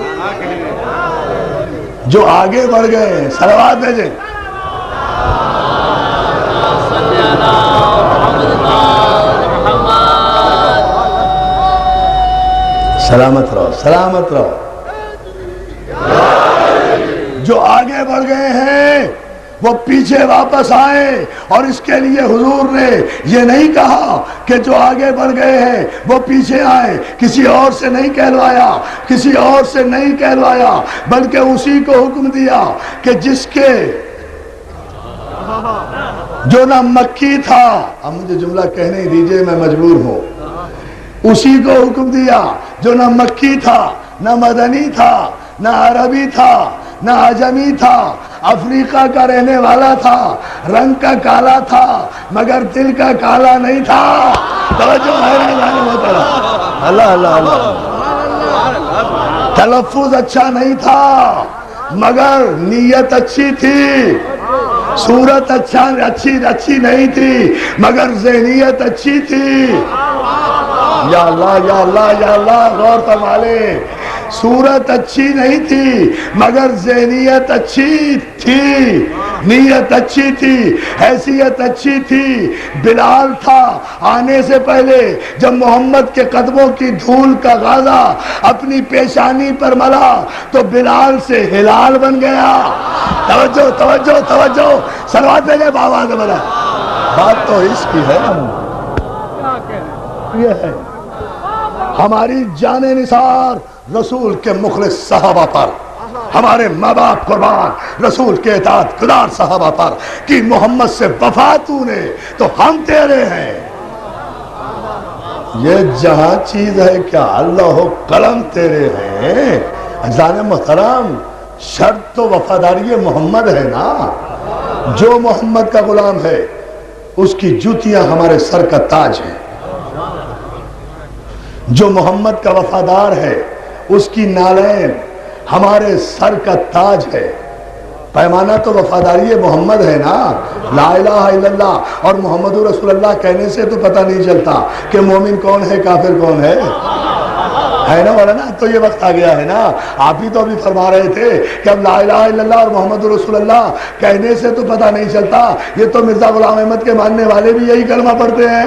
جو آگے بڑھ گئے ہیں، صلوات بھیجیں۔ سلامت رہو سلامت رہو۔ جو آگے بڑھ گئے ہیں وہ پیچھے واپس آئیں، اور اس کے لیے حضور نے یہ نہیں کہا کہ جو آگے بڑھ گئے ہیں وہ پیچھے آئیں، کسی اور سے نہیں کہلوایا، کسی اور سے نہیں کہلوایا، بلکہ اسی کو حکم دیا کہ جس کے جو نہ مکی تھا، اب مجھے جملہ کہنے ہی دیجئے میں مجبور ہوں، اسی کو حکم دیا جو نہ مکی تھا، نہ مدنی تھا، نہ عربی تھا، نہ عجمی تھا، افریقہ کا رہنے والا تھا، رنگ کا کالا تھا مگر دل کا کالا نہیں تھا۔ توجہ ہے اللہ اللہ اللہ، تلفظ اچھا نہیں تھا مگر نیت اچھی تھی، صورت اچھی نہیں تھی مگر ذہنیت اچھی تھی۔ یا اللہ یا اللہ یا اللہ، غور فرما لیں، صورت اچھی نہیں تھی مگر ذہنیت اچھی تھی، نیت اچھی تھی، حیثیت اچھی تھی۔ بلال تھا آنے سے پہلے جب محمد کے قدموں کی دھول کا غازہ اپنی پیشانی پر ملا تو بلال سے ہلال بن گیا۔ توجہ توجہ توجہ، صلوات دے لے بابا نے بنا، بات تو اس کی ہے، یہ ہے ہماری جان نثار رسول کے مخلص صحابہ پر، ہمارے ماں باپ قربان رسول کے اطاعت گزار صحابہ پر کہ محمد سے وفا تو نے تو ہم تیرے ہیں۔ یہ جہاں چیز ہے کیا اللہ و قلم تیرے ہیں۔ عزیزان محترم، شرط تو وفاداری محمد ہے نا، جو محمد کا غلام ہے اس کی جوتیاں ہمارے سر کا تاج ہیں، جو محمد کا وفادار ہے اس کی نالین ہمارے سر کا تاج ہے۔ پیمانہ تو وفاداری محمد ہے نا، لا الہ الا اللہ اور محمد رسول اللہ کہنے سے تو پتہ نہیں چلتا کہ مومن کون ہے کافر کون ہے نا مولانا۔ تو یہ وقت آ گیا ہے نا، آپ ہی تو ابھی فرما رہے تھے کہ اب لا الہ الا اللہ اور محمد رسول اللہ کہنے سے تو پتہ نہیں چلتا، یہ تو مرزا غلام احمد کے ماننے والے بھی یہی کلمہ پڑھتے ہیں۔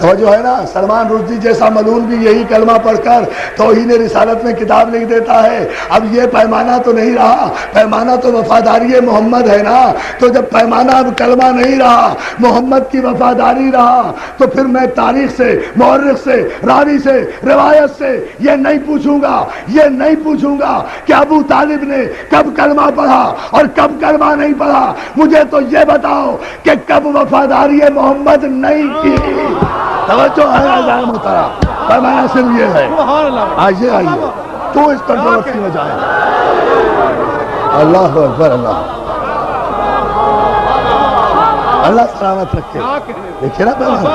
توجہ ہے نا، سلمان رشدی جیسا ملعون بھی یہی کلمہ پڑھ کر توہین رسالت میں کتاب لکھ دیتا ہے۔ اب یہ پیمانہ تو نہیں رہا، پیمانہ تو وفاداری محمد ہے نا، تو جب پیمانہ اب کلمہ نہیں رہا، محمد کی وفاداری رہا، تو پھر میں تاریخ سے، مورخ سے، راوی سے، روایت سے یہ نہیں پوچھوں گا کہ ابو طالب نے کب کلمہ پڑھا اور کب کلمہ نہیں پڑھا، مجھے تو یہ بتاؤ کہ کب وفاداری محمد نہیں کی۔ توجہ ہے عزیزان محترم، پیمانہ صرف یہ ہے، آئیے تو اس کنٹروورسی میں جائیں۔ اللہ اکبر، اللہ سلامت رکھے۔ دیکھیے نا پیمانہ،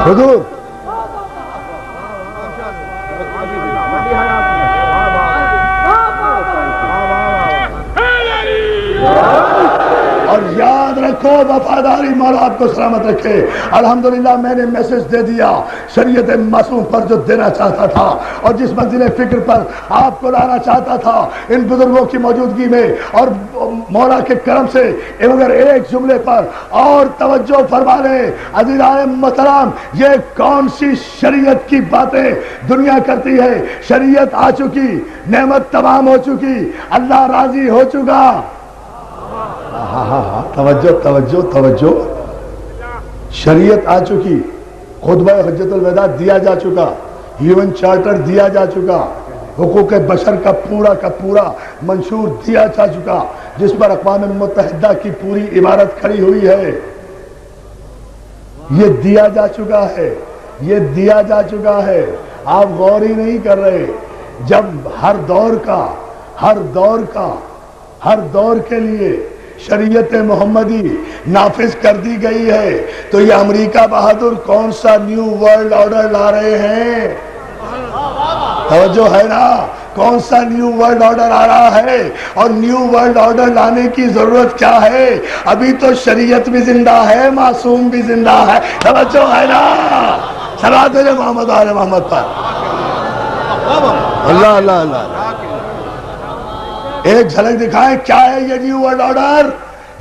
حضور اور یاد رکھو وفاداری مولا آپ کو سلامت رکھے۔ الحمدللہ میں نے میسج دے دیا شریعت معصوم پر جو دینا چاہتا تھا اور جس منزل فکر پر آپ کو لانا چاہتا تھا ان بزرگوں کی موجودگی میں، اور مولا کے کرم سے مگر ایک جملے پر اور توجہ فرما لیں عزیزان محترم، یہ کون سی شریعت کی باتیں دنیا کرتی ہے؟ شریعت آ چکی، نعمت تمام ہو چکی، اللہ راضی ہو چکا۔ توجہ توجہ توجہ، شریعت آ چکی، خطبہ حجت الوداع دیا جا چکا، ہیومن چارٹر دیا جا چکا، حقوق بشر کا پورا منشور دیا جا چکا، جس پر اقوام متحدہ کی پوری عبارت کھڑی ہوئی ہے۔ یہ دیا جا چکا ہے، یہ دیا جا چکا ہے، آپ غور ہی نہیں کر رہے۔ جب ہر دور کے لیے شریعت محمدی نافذ کر دی گئی ہے تو یہ امریکہ بہادر کون سا نیو ورلڈ آرڈر لا رہے ہیں؟ توجہ ہے نا، کون سا نیو ورلڈ آرڈر آ رہا ہے؟ اور نیو ورلڈ آرڈر لانے کی ضرورت کیا ہے؟ ابھی تو شریعت بھی زندہ ہے، معصوم بھی زندہ ہے۔ توجہ ہے نا، صلوات علی محمد آل محمد پر۔ اللہ اللہ اللہ، ایک جھلک دکھائیں کیا ہے یہ نیو ورلڈ آرڈر؟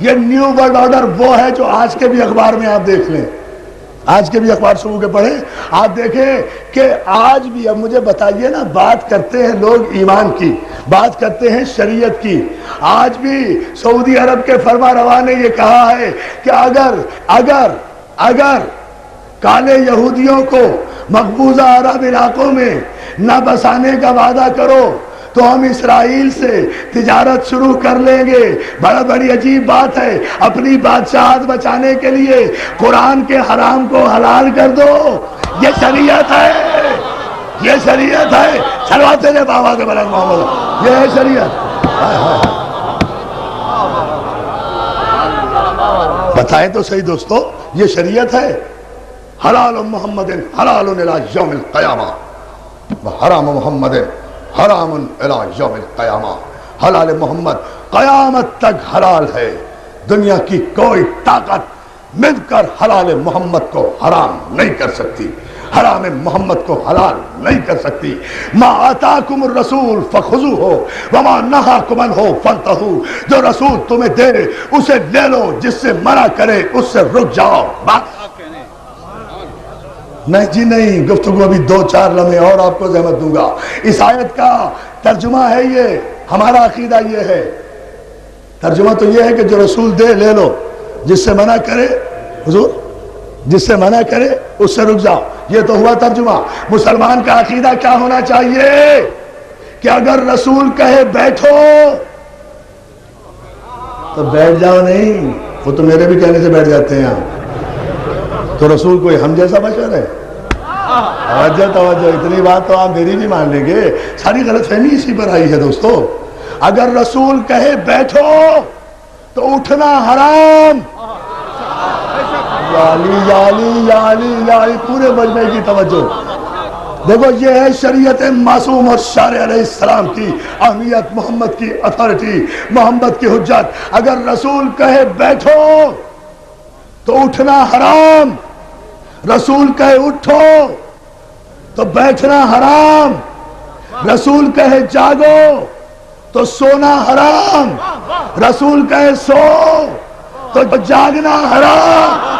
یہ نیو ورلڈ آرڈر وہ ہے جو آج کے بھی اخبار میں آپ دیکھ لیں، آج کے بھی اخبار صبح کے پڑھیں، آپ دیکھیں کہ آج بھی، اب مجھے بتائیے نا، بات کرتے ہیں لوگ ایمان کی، بات کرتے ہیں شریعت کی، آج بھی سعودی عرب کے فرما روا نے یہ کہا ہے کہ اگر کالے یہودیوں کو مقبوضہ عرب علاقوں میں نہ بسانے کا وعدہ کرو تو ہم اسرائیل سے تجارت شروع کر لیں گے۔ بڑی عجیب بات ہے، اپنی بادشاہت بچانے کے لیے قرآن کے حرام کو حلال کر دو، یہ شریعت ہے، یہ شریعت ہے۔ چلواتے ہیں بابا کے بلند محمد، یہ ہے شریعت۔ بتائیں تو صحیح دوستو، یہ شریعت ہے۔ حلال محمد حلال الی یوم القیامہ، حرام محمد حرام الی یوم القیامہ۔ حلال محمد قیامت تک حلال ہے، دنیا کی کوئی طاقت مل کر حلال محمد کو حرام نہیں کر سکتی، حرام محمد کو حلال نہیں کر سکتی۔ ما آتاکم الرسول فخذوہ وما نہاکم عنہ فانتہوا، جو رسول تمہیں دے اسے لے لو، جس سے منع کرے اس سے رک جاؤ۔ بات نہیں جی نہیں، گفتگو ابھی 2-4 لمحے اور آپ کو زحمت دوں گا۔ اس آیت کا ترجمہ ہے یہ، ہمارا عقیدہ یہ ہے، ترجمہ تو یہ ہے کہ جو رسول دے لے لو، جس سے منع کرے حضور، جس سے منع کرے اس سے رک جاؤ، یہ تو ہوا ترجمہ۔ مسلمان کا عقیدہ کیا ہونا چاہیے کہ اگر رسول کہے بیٹھو تو بیٹھ جاؤ نہیں، وہ تو میرے بھی کہنے سے بیٹھ جاتے ہیں یہاں، تو رسول کوئی ہم جیسا بشر ہے؟ توجہ، اتنی بات تو آپ میری بھی مان لیں گے، ساری غلط فہمی اسی پر آئی ہے دوستو۔ اگر رسول کہے بیٹھو تو اٹھنا حرام۔ یالی پورے مجمع کی توجہ دیکھو، یہ ہے شریعت معصوم اور شارع علیہ السلام کی اہمیت، محمد کی اتھارٹی، محمد کی حجت۔ اگر رسول کہے بیٹھو تو اٹھنا حرام، رسول کہے اٹھو تو بیٹھنا حرام، رسول کہے جاگو تو سونا حرام، رسول کہے سو تو جاگنا حرام۔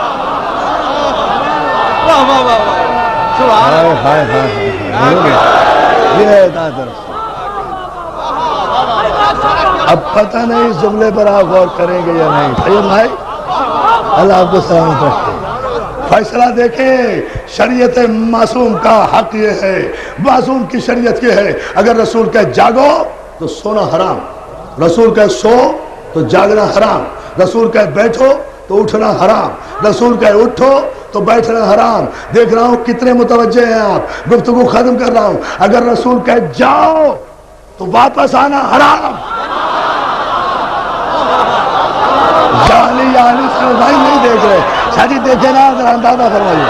اب پتہ نہیں اس جملے پر آپ غور کریں گے یا نہیں۔ طیب بھائی، اللہ آپ کو سلامت رکھے۔ فیصلہ دیکھیں، شریعت معصوم کا حق یہ ہے، معصوم کی شریعت یہ ہے، اگر رسول کہے جاگو تو سونا حرام، رسول کہے سو تو جاگنا حرام، رسول کہے بیٹھو تو اٹھنا حرام، رسول کہے اٹھو تو بیٹھنا حرام۔ دیکھ رہا ہوں کتنے متوجہ ہیں آپ، گفتگو ختم کر رہا ہوں۔ اگر رسول کہے جاؤ تو واپس آنا حرام۔ یعنی بھائی نہیں دیکھ رہے، شاید دیکھے نا، ذرا اندازہ فرمائیے۔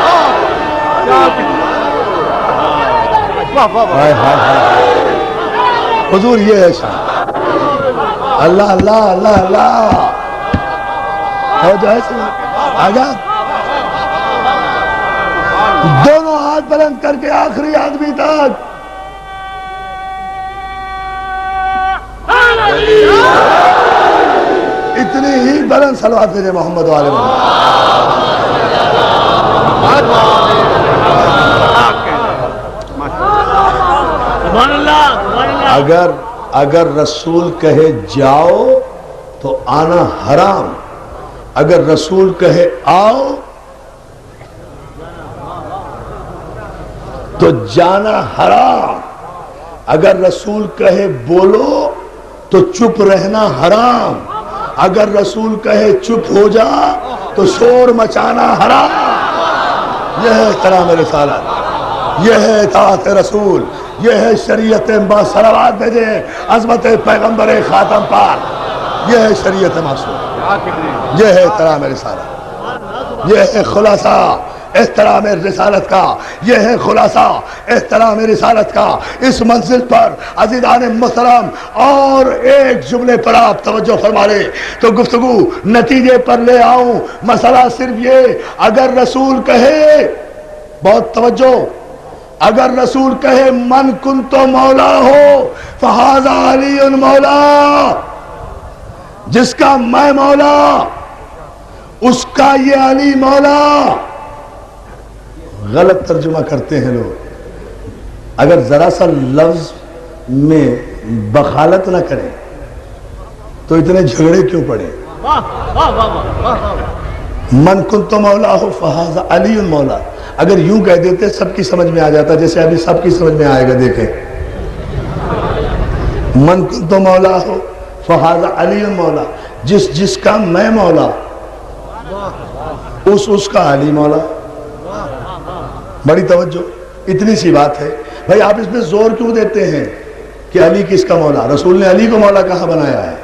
حضور یہ ہے شان، اللہ اللہ اللہ اللہ ہو جائے آگا، دونوں ہاتھ بلند کر کے آخری آدمی تک اتنی ہی بلند صلوات بھیجے محمد و آل محمد۔ اگر رسول کہے جاؤ تو آنا حرام، اگر رسول کہے آؤ تو جانا حرام، اگر رسول کہے بولو تو چپ رہنا حرام، اگر رسول کہے چپ ہو جا تو شور مچانا حرام۔ یہ ہے احترام رسالت، یہ ہے اطاعت رسول، یہ ہے شریعت با صلوات بھیجے عظمت پیغمبر خاتم پاک، یہ ہے شریعت معصوم، یہ ہے احترام رسالت، یہ ہے خلاصہ احترام رسالت کا، یہ ہے خلاصہ احترام رسالت کا۔ اس منزل پر عزیزان محترم اور ایک جملے پر آپ توجہ فرما لیں تو گفتگو نتیجے پر لے آؤں۔ مسئلہ صرف یہ، اگر رسول کہے، بہت توجہ، اگر رسول کہے من کنت مولا ہو فہذا علی مولا، جس کا میں مولا اس کا یہ علی مولا، غلط ترجمہ کرتے ہیں لوگ. اگر ذرا سا لفظ میں بخالت نہ کریں تو اتنے جھگڑے کیوں پڑے؟ من کنت مولا ہو فہذا علی مولا. اگر یوں کہہ دیتے سب کی سمجھ میں آ جاتا، جیسے ابھی سب کی سمجھ میں آئے گا. دیکھیں، من کنت مولا ہو فہذا علی مولا. جس کا میں مولا اس کا علی مولا. بڑی توجہ، اتنی سی بات ہے. بھائی آپ اس پہ زور کیوں دیتے ہیں کہ علی کس کا مولا؟ رسول نے علی کو مولا کہاں بنایا ہے؟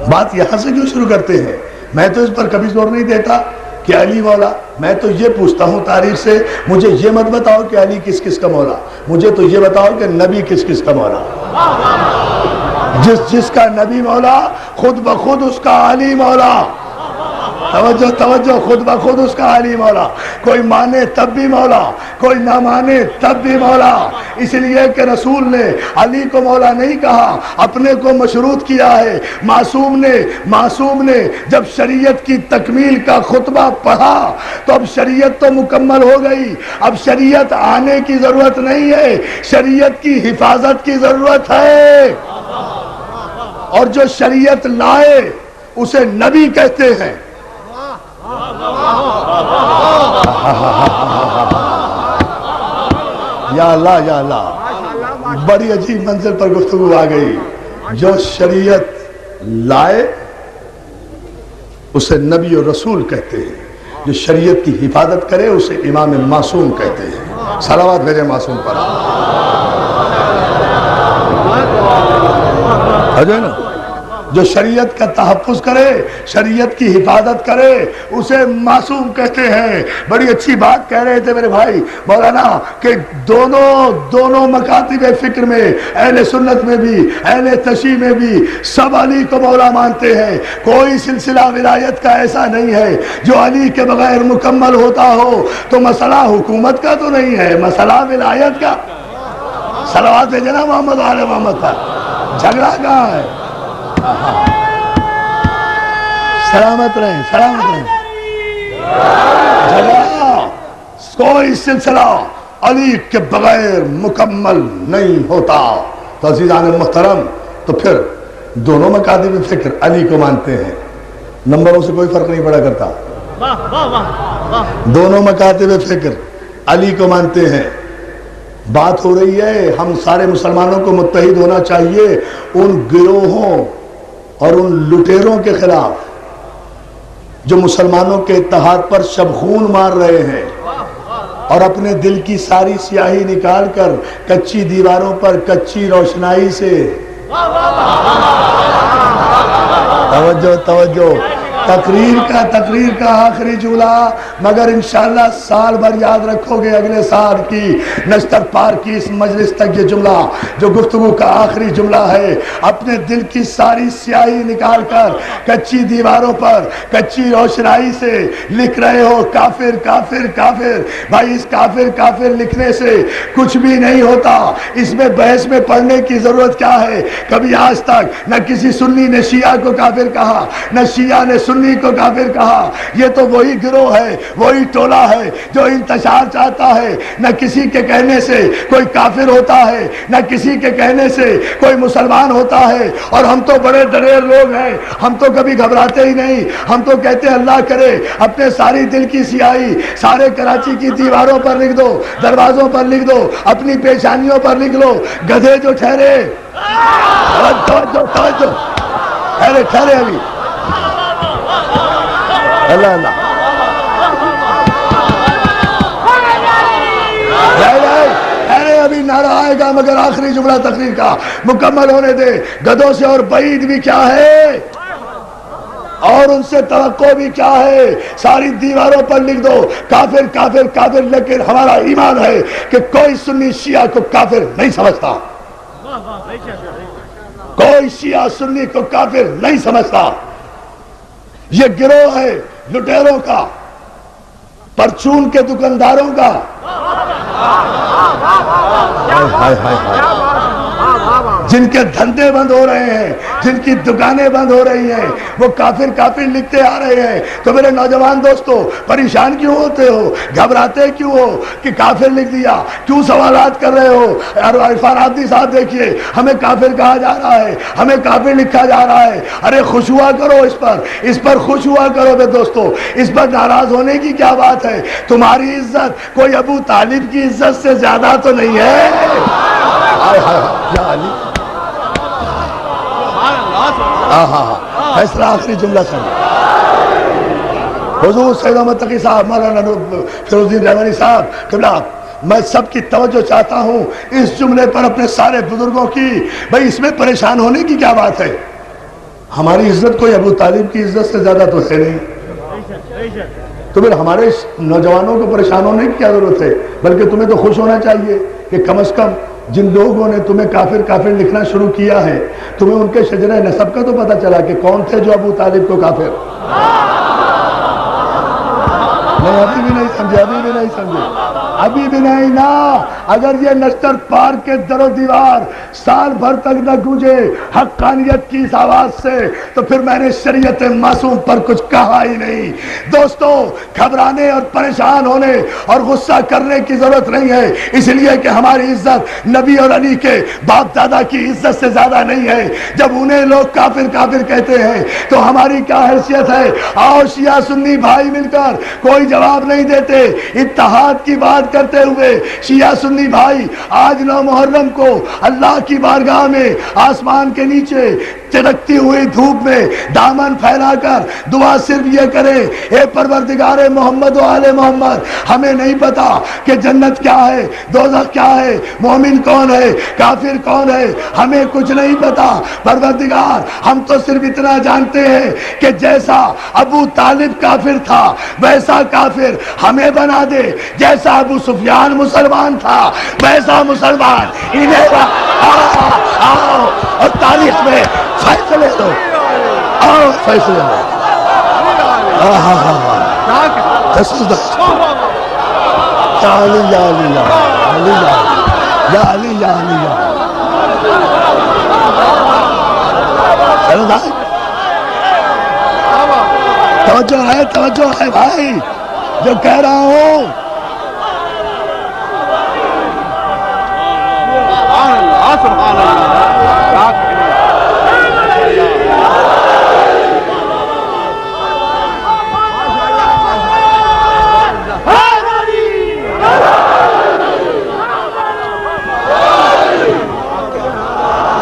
بات یہاں سے کیوں شروع کرتے ہیں؟ میں تو اس پر کبھی زور نہیں دیتا کہ علی مولا. میں تو یہ پوچھتا ہوں تاریخ سے، مجھے یہ مت بتاؤ کہ علی کس کا مولا، مجھے تو یہ بتاؤ کہ نبی کس کا مولا. جس کا نبی مولا خود بخود اس کا علی مولا. توجہ توجہ، خود بخود اس کا علی مولا. کوئی مانے تب بھی مولا، کوئی نہ مانے تب بھی مولا. اس لیے کہ رسول نے علی کو مولا نہیں کہا، اپنے کو مشروط کیا ہے. معصوم نے جب شریعت کی تکمیل کا خطبہ پڑھا تو اب شریعت تو مکمل ہو گئی، اب شریعت آنے کی ضرورت نہیں ہے، شریعت کی حفاظت کی ضرورت ہے. اور جو شریعت لائے اسے نبی کہتے ہیں. یا اللہ یا اللہ، بڑی عجیب منزل پر گفتگو آ گئی. جو شریعت لائے اسے نبی اور رسول کہتے ہیں، جو شریعت کی حفاظت کرے اسے امام معصوم کہتے ہیں. صلوات بھیجے معصوم پر. ہے نا؟ جو شریعت کا تحفظ کرے، شریعت کی حفاظت کرے اسے معصوم کہتے ہیں. بڑی اچھی بات کہہ رہے تھے میرے بھائی مولانا کہ دونوں مکاتب فکر میں، اہل سنت میں بھی اہل تشیع میں بھی سب علی کو مولا مانتے ہیں. کوئی سلسلہ ولایت کا ایسا نہیں ہے جو علی کے بغیر مکمل ہوتا ہو. تو مسئلہ حکومت کا تو نہیں ہے، مسئلہ ولایت کا. صلوات ہے جناب محمد آل محمد کا. جھگڑا کہاں ہے؟ سلامت رہیں، سلامت رہیں. جھگڑا کوئی سلسلہ علی کے بغیر مکمل نہیں ہوتا. تو عزیزان محترم، تو پھر دونوں مکاتب فکر علی کو مانتے ہیں، نمبروں سے کوئی فرق نہیں پڑا کرتا. دونوں مکاتب فکر علی کو مانتے ہیں. بات ہو رہی ہے ہم سارے مسلمانوں کو متحد ہونا چاہیے ان گروہوں اور ان لٹیروں کے خلاف جو مسلمانوں کے اتحاد پر شبخون مار رہے ہیں اور اپنے دل کی ساری سیاہی نکال کر کچی دیواروں پر کچی روشنائی سے توجہ تقریر کا آخری جملہ، مگر انشاءاللہ سال بھر یاد رکھو گے اگلے سال کی نشتر پار کی اس مجلس تک یہ جملہ جو گفتگو کا آخری جملہ ہے. اپنے دل کی ساری سیاہی نکال کر کچی دیواروں پر کچی روشنائی سے لکھ رہے ہو کافر کافر کافر. بھائی اس کافر کافر لکھنے سے کچھ بھی نہیں ہوتا. اس میں بحث میں پڑھنے کی ضرورت کیا ہے؟ کبھی آج تک نہ کسی سنی نے شیعہ کو کافر کہا، نہ شیعہ نے سنی کو کافر کہا. یہ تو وہی گروہ ہے، وہی ٹولہ ہے جو انتشار چاہتا ہے. نہ کسی کے کہنے سے کوئی کافر ہوتا ہے، نہ کسی کے کہنے سے کوئی مسلمان ہوتا ہے. اور ہم تو بڑے دلیر لوگ ہیں، ہم تو کبھی گھبراتے ہی نہیں. ہم تو کہتے ہیں اللہ کرے اپنے ساری دل کی سیاہی سارے کراچی کی دیواروں پر لکھ دو، دروازوں پر لکھ دو، اپنی پیشانیوں پر لکھ لو. گدھے جو ٹھہرے ٹھہرے ابھی اللہ اللہ ابھی نعرہ آئے گا مگر آخری جملہ تقریر کا مکمل ہونے دے. گدھوں سے اور بعید بھی کیا ہے اور ان سے توقع بھی کیا ہے؟ ساری دیواروں پر لکھ دو کافر کافر کافر. لیکن ہمارا ایمان ہے کہ کوئی سنی شیعہ کو کافر نہیں سمجھتا، کوئی شیعہ سنی کو کافر نہیں سمجھتا. یہ گروہ ہے لٹیروں کا، پرچون کے دکانداروں کا. جن کے دھندے بند ہو رہے ہیں، جن کی دکانیں بند ہو رہی ہیں، وہ کافر کافر لکھتے آ رہے ہیں۔ تو میرے نوجوان دوستو، پریشان کیوں ہوتے ہو؟ گھبراتے کیوں ہو کہ کافر لکھ دیا؟ کیوں سوالات کر رہے ہو؟ عرفان عابدی صاحب دیکھیے، ہمیں کافر کہا جا رہا ہے، ہمیں کافر لکھا جا رہا ہے۔ ارے خوش ہوا کرو، اس پر خوش ہوا کرو بے دوستو، اس پر ناراض ہونے کی کیا بات ہے؟ تمہاری عزت کوئی ابو طالب کی عزت سے زیادہ تو نہیں ہے۔ فیصلہ آخری جملہ سن۔ حضور سید احمد تقی صاحب، مولانا فیروز الدین رحمانی صاحب قبلہ، میں سب کی توجہ چاہتا ہوں اس جملے پر، اپنے سارے بزرگوں کی۔ بھئی اس میں پریشان ہونے کی کیا بات ہے؟ ہماری عزت کوئی ابو طالب کی عزت سے زیادہ تو ہے نہیں، تو پھر ہمارے نوجوانوں کو پریشان ہونے کی کیا ضرورت ہے؟ بلکہ تمہیں تو خوش ہونا چاہیے کہ کم از کم جن لوگوں نے تمہیں کافر کافر لکھنا شروع کیا ہے، تمہیں ان کے شجرہ نسب کا تو پتہ چلا کہ کون تھے جو ابو طالب کو کافر۔ نہیں، ابھی بھی نہیں سمجھے، ابھی بھی نہیں نا۔ اگر یہ نشتر پار کے در و دیوار سال بھر تک نہ گونجے حقانیت کی اس آواز سے، تو پھر میں نے شریعت معصوم پر کچھ کہا ہی نہیں۔ دوستو، گھبرانے اور پریشان ہونے اور غصہ کرنے کی ضرورت نہیں ہے، اس لیے کہ ہماری عزت نبی اور علی کے باپ دادا کی عزت سے زیادہ نہیں ہے۔ جب انہیں لوگ کافر کافر کہتے ہیں تو ہماری کیا حیثیت ہے؟ آؤ شیعہ سنی بھائی مل کر، کوئی جواب نہیں دیتے، اتحاد کی بات کرتے ہوئے شیعہ سنی بھائی آج 9 محرم کو اللہ کی بارگاہ میں آسمان کے نیچے چڑکتی ہوئی دھوپ میں دامن پھیلا کر دعا صرف یہ کریں، اے پروردگار محمد و آل محمد، ہمیں نہیں پتا کہ جنت کیا ہے، دوزخ کیا ہے، مومن کون ہے، کافر کون ہے، ہمیں کچھ نہیں پتا۔ پروردگار، ہم تو صرف اتنا جانتے ہیں کہ جیسا ابو طالب کافر تھا ویسا کافر ہمیں بنا دے، جیسا ابو سفیان مسلمان تھا ویسا مسلمان انہیں آؤ اور تاریخ میں فیصلے دو، آؤ فیصلے دو۔ یا علی یا علی یا علی یا علی یا علی۔ توجہ ہے بھائی جو کہہ رہا ہوں۔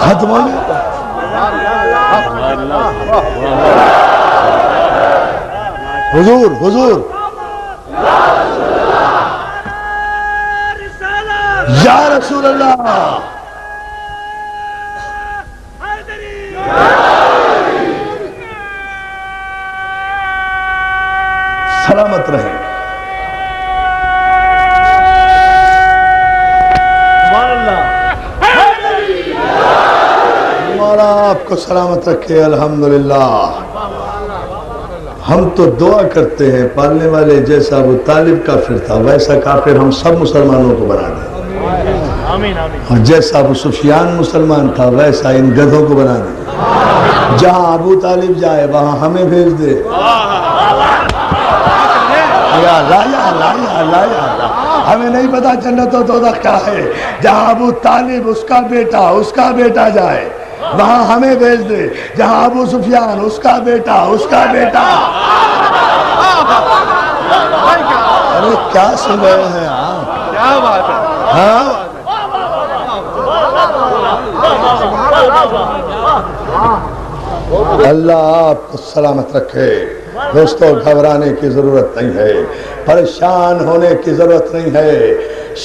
ختم ہو گیا۔ حضور یا رسول اللہ، سلامت رہیں۔ مولا آپ کو سلامت رکھے۔ الحمدللہ، ہم تو دعا کرتے ہیں پالنے والے جیسا ابو طالب کافر تھا ویسا کافر ہم سب مسلمانوں کو بنا دیں، اور جیسا ابو سفیان مسلمان تھا ویسا ان گدھوں کو بنا دیں۔ جہاں ابو طالب جائے وہاں ہمیں بھیج دے۔ یا اللہ یا اللہ یا اللہ یا اللہ، ہمیں نہیں پتا جنت و دوزخ کیا ہے۔ جہاں ابو طالب اس کا بیٹا جائے وہاں ہمیں بھیج دے۔ جہاں ابو سفیان اس کا بیٹا ارے کیا سن رہے ہیں آپ؟ کیا بات ہے؟ ہاں، اللہ آپ کو سلامت رکھے۔ دوستو، گھبرانے کی ضرورت نہیں ہے، پریشان ہونے کی ضرورت نہیں ہے۔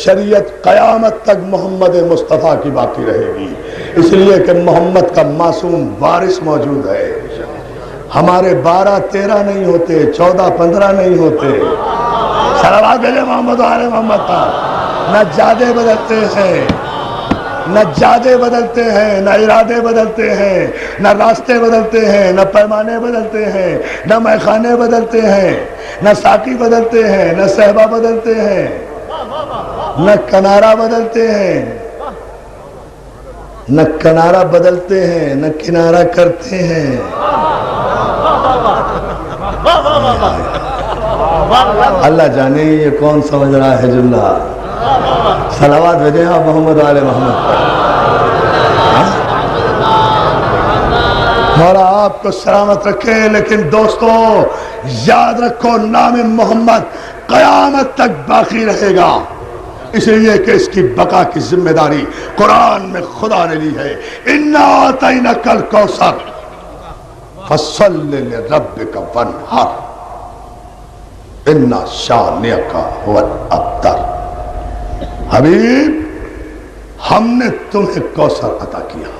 شریعت قیامت تک محمد مصطفیٰ کی باقی رہے گی، اس لیے کہ محمد کا معصوم وارث موجود ہے۔ ہمارے 12 13 نہیں ہوتے، 14 15 نہیں ہوتے۔ صلوات علی محمد و آل محمد کا نہ جادے بدلتے ہیں، نہ جادے بدلتے ہیں، نہ ارادے بدلتے ہیں، نہ راستے بدلتے ہیں، نہ پیمانے بدلتے ہیں، نہ میخانے بدلتے ہیں، نہ ساقی بدلتے ہیں، نہ صحبہ بدلتے ہیں، نہ کنارہ بدلتے ہیں۔ نہ کنارہ بدلتے ہیں نہ کنارہ کرتے ہیں. اللہ جانے یہ کون سمجھ رہا ہے جملہ. صلوات بھیجیں آپ محمد آل محمد. مولا آپ کو سلامت رکھے. لیکن دوستو یاد رکھو نام محمد قیامت تک باقی رہے گا، اس لیے کہ اس کی بقا کی ذمہ داری قرآن میں خدا نے لی ہے. اِنَّا أَعْطَيْنَاكَ الْكَوْثَرَ فَصَلِّ لِرَبِّكَ وَانْحَرْ إِنَّ شَانِئَكَ هُوَ الْأَبْتَرُ. حبیب، ہم نے تمہیں کوثر عطا کیا،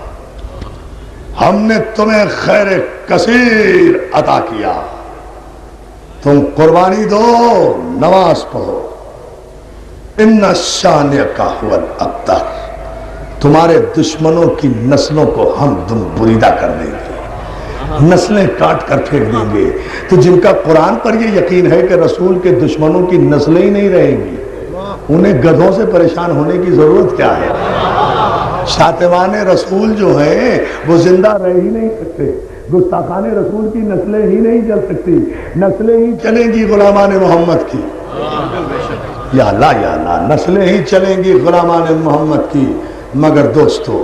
ہم نے تمہیں خیر کثیر عطا کیا. تم قربانی دو، نماز پڑھو. ان شانئک ھو الابتر. تمہارے دشمنوں کی نسلوں کو ہم دم بریدہ کر دیں گے، نسلیں کاٹ کر پھینک دیں گے. تو جن کا قرآن پر یہ یقین ہے کہ رسول کے دشمنوں کی نسلیں ہی نہیں رہیں گی، انہیں گدھوں سے پریشان ہونے کی ضرورت کیا ہے؟ شاتمان رسول جو ہیں وہ زندہ رہ ہی نہیں سکتے، گستاخان رسول کی نسلیں ہی نہیں چل سکتی، نسلیں ہی چلیں گی غلامان محمد کی. یا اللہ، نسلیں ہی چلیں گی غلامان محمد کی. مگر دوستو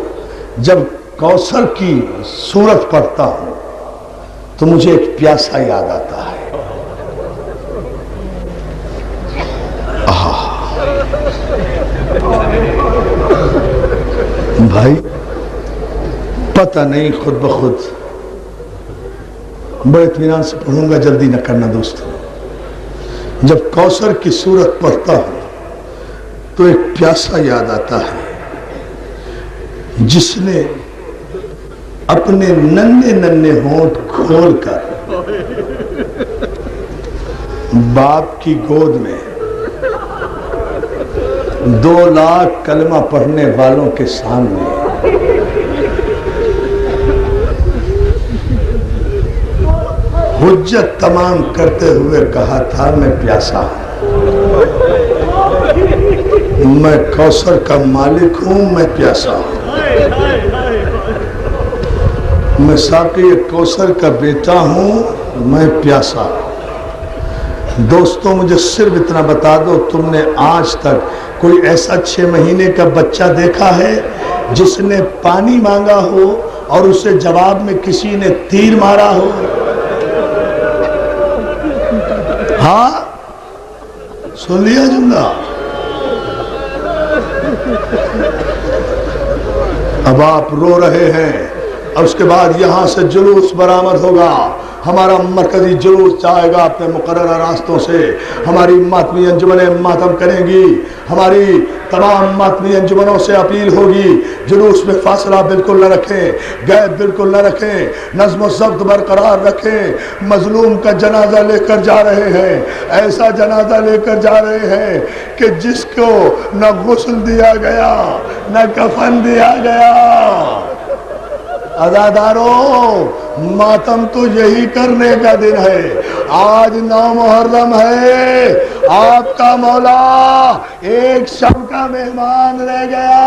جب کوثر کی صورت پڑھتا ہوں تو مجھے ایک پیاسا یاد آتا ہے. بھائی پتہ نہیں، خود بخود بڑے اطمینان سے پڑھوں گا، جلدی نہ کرنا دوستو. جب کوثر کی صورت پڑھتا ہوں تو ایک پیاسا یاد آتا ہے جس نے اپنے ننھے ننھے ہونٹ کھول کر باپ کی گود میں 2 لاکھ کلمہ پڑھنے والوں کے سامنے حجت تمام کرتے ہوئے کہا تھا، میں پیاسا ہوں، میں کوثر کا مالک ہوں، میں پیاسا ہوں، میں ساقی کوثر کا بیٹا ہوں، میں پیاسا ہوں. دوستوں مجھے صرف اتنا بتا دو، تم نے آج تک کوئی ایسا 6 مہینے کا بچہ دیکھا ہے جس نے پانی مانگا ہو اور اسے جواب میں کسی نے تیر مارا ہو؟ ہاں سن لیا جملہ. اب آپ رو رہے ہیں، اور اس کے بعد یہاں سے جلوس برآمد ہوگا. ہمارا مرکزی جلوس جائے گا اپنے مقررہ راستوں سے. ہماری ماتمی انجمنیں ماتم کریں گی، ہماری تمام ماتمی انجمنوں سے اپیل ہوگی جلوس میں فاصلہ بالکل نہ رکھیں، غیب بالکل نہ رکھیں، نظم و ضبط برقرار رکھیں. مظلوم کا جنازہ لے کر جا رہے ہیں، ایسا جنازہ لے کر جا رہے ہیں کہ جس کو نہ غسل دیا گیا نہ کفن دیا گیا. عزاداروں ماتم تو یہی کرنے کا دن ہے. آج 9 محرم ہے، آپ کا مولا ایک شب کا مہمان رہ گیا.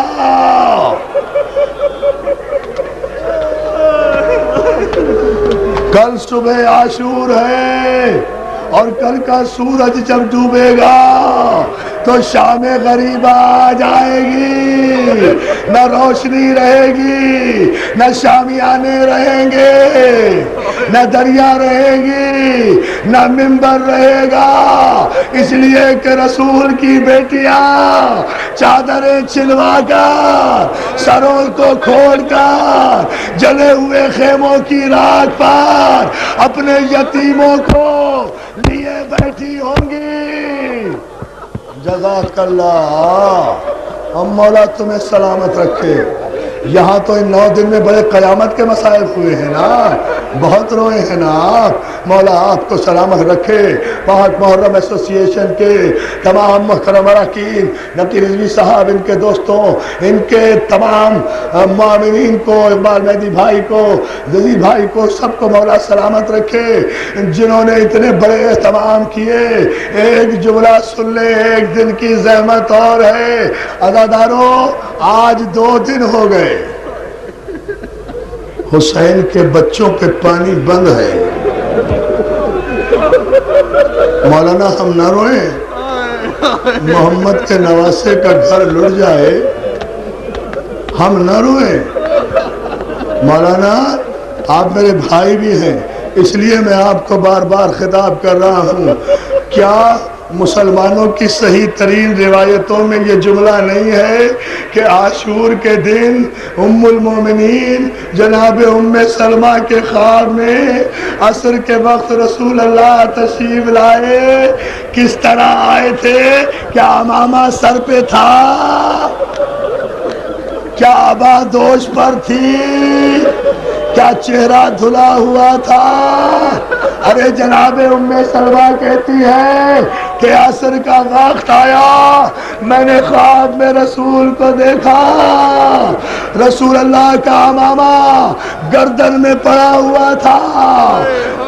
کل صبح عاشور ہے، اور کل کا سورج جب ڈوبے گا تو شام غریبہ آ جائے گی. نہ روشنی رہے گی، نہ شامیانے رہیں گے، نہ دریا رہے گی، نہ منبر رہے گا. اس لیے کہ رسول کی بیٹیاں چادریں چھلوا کر، سروں کو کھول کر، جلے ہوئے خیموں کی راکھ پر اپنے یتیموں کو لیے بیٹھی ہوں گی. جزاک اللہ. ہم مولا تمہیں سلامت رکھے. یہاں تو ان 9 دن میں بڑے قیامت کے مسائل ہوئے ہیں نا، بہت روئے ہیں نا. مولا آپ کو سلامت رکھے. پاک محرم ایسوسی ایشن کے تمام محترم اراکین، نقی رضوی صاحب، ان کے دوستوں، ان کے تمام معاونین کو، اقبال مہدی بھائی کو، جزیر بھائی کو، سب کو مولا سلامت رکھے جنہوں نے اتنے بڑے اہتمام کیے. ایک جملہ سن لے، ایک دن کی زحمت اور ہے. عزاداروں آج 2 دن ہو گئے حسین کے بچوں پہ پانی بند ہے. مولانا ہم نہ روئیں, محمد کے نواسے کا گھر لٹ جائے, ہم نہ روئیں. مولانا آپ میرے بھائی بھی ہیں, اس لیے میں آپ کو بار بار خطاب کر رہا ہوں. کیا مسلمانوں کی صحیح ترین روایتوں میں یہ جملہ نہیں ہے کہ عاشور کے دن ام المومنین جناب ام سلمہ کے خواب میں عصر کے وقت رسول اللہ تشریف لائے؟ کس طرح آئے تھے؟ کیا امامہ سر پہ تھا؟ کیا ابا دوش پر تھی؟ کیا چہرہ دھلا ہوا تھا؟ ارے جناب ام سلمہ کہتی ہے کہ عصر کا وقت آیا, میں نے خواب میں رسول کو دیکھا, رسول اللہ کا امامہ گردن میں پڑا ہوا تھا,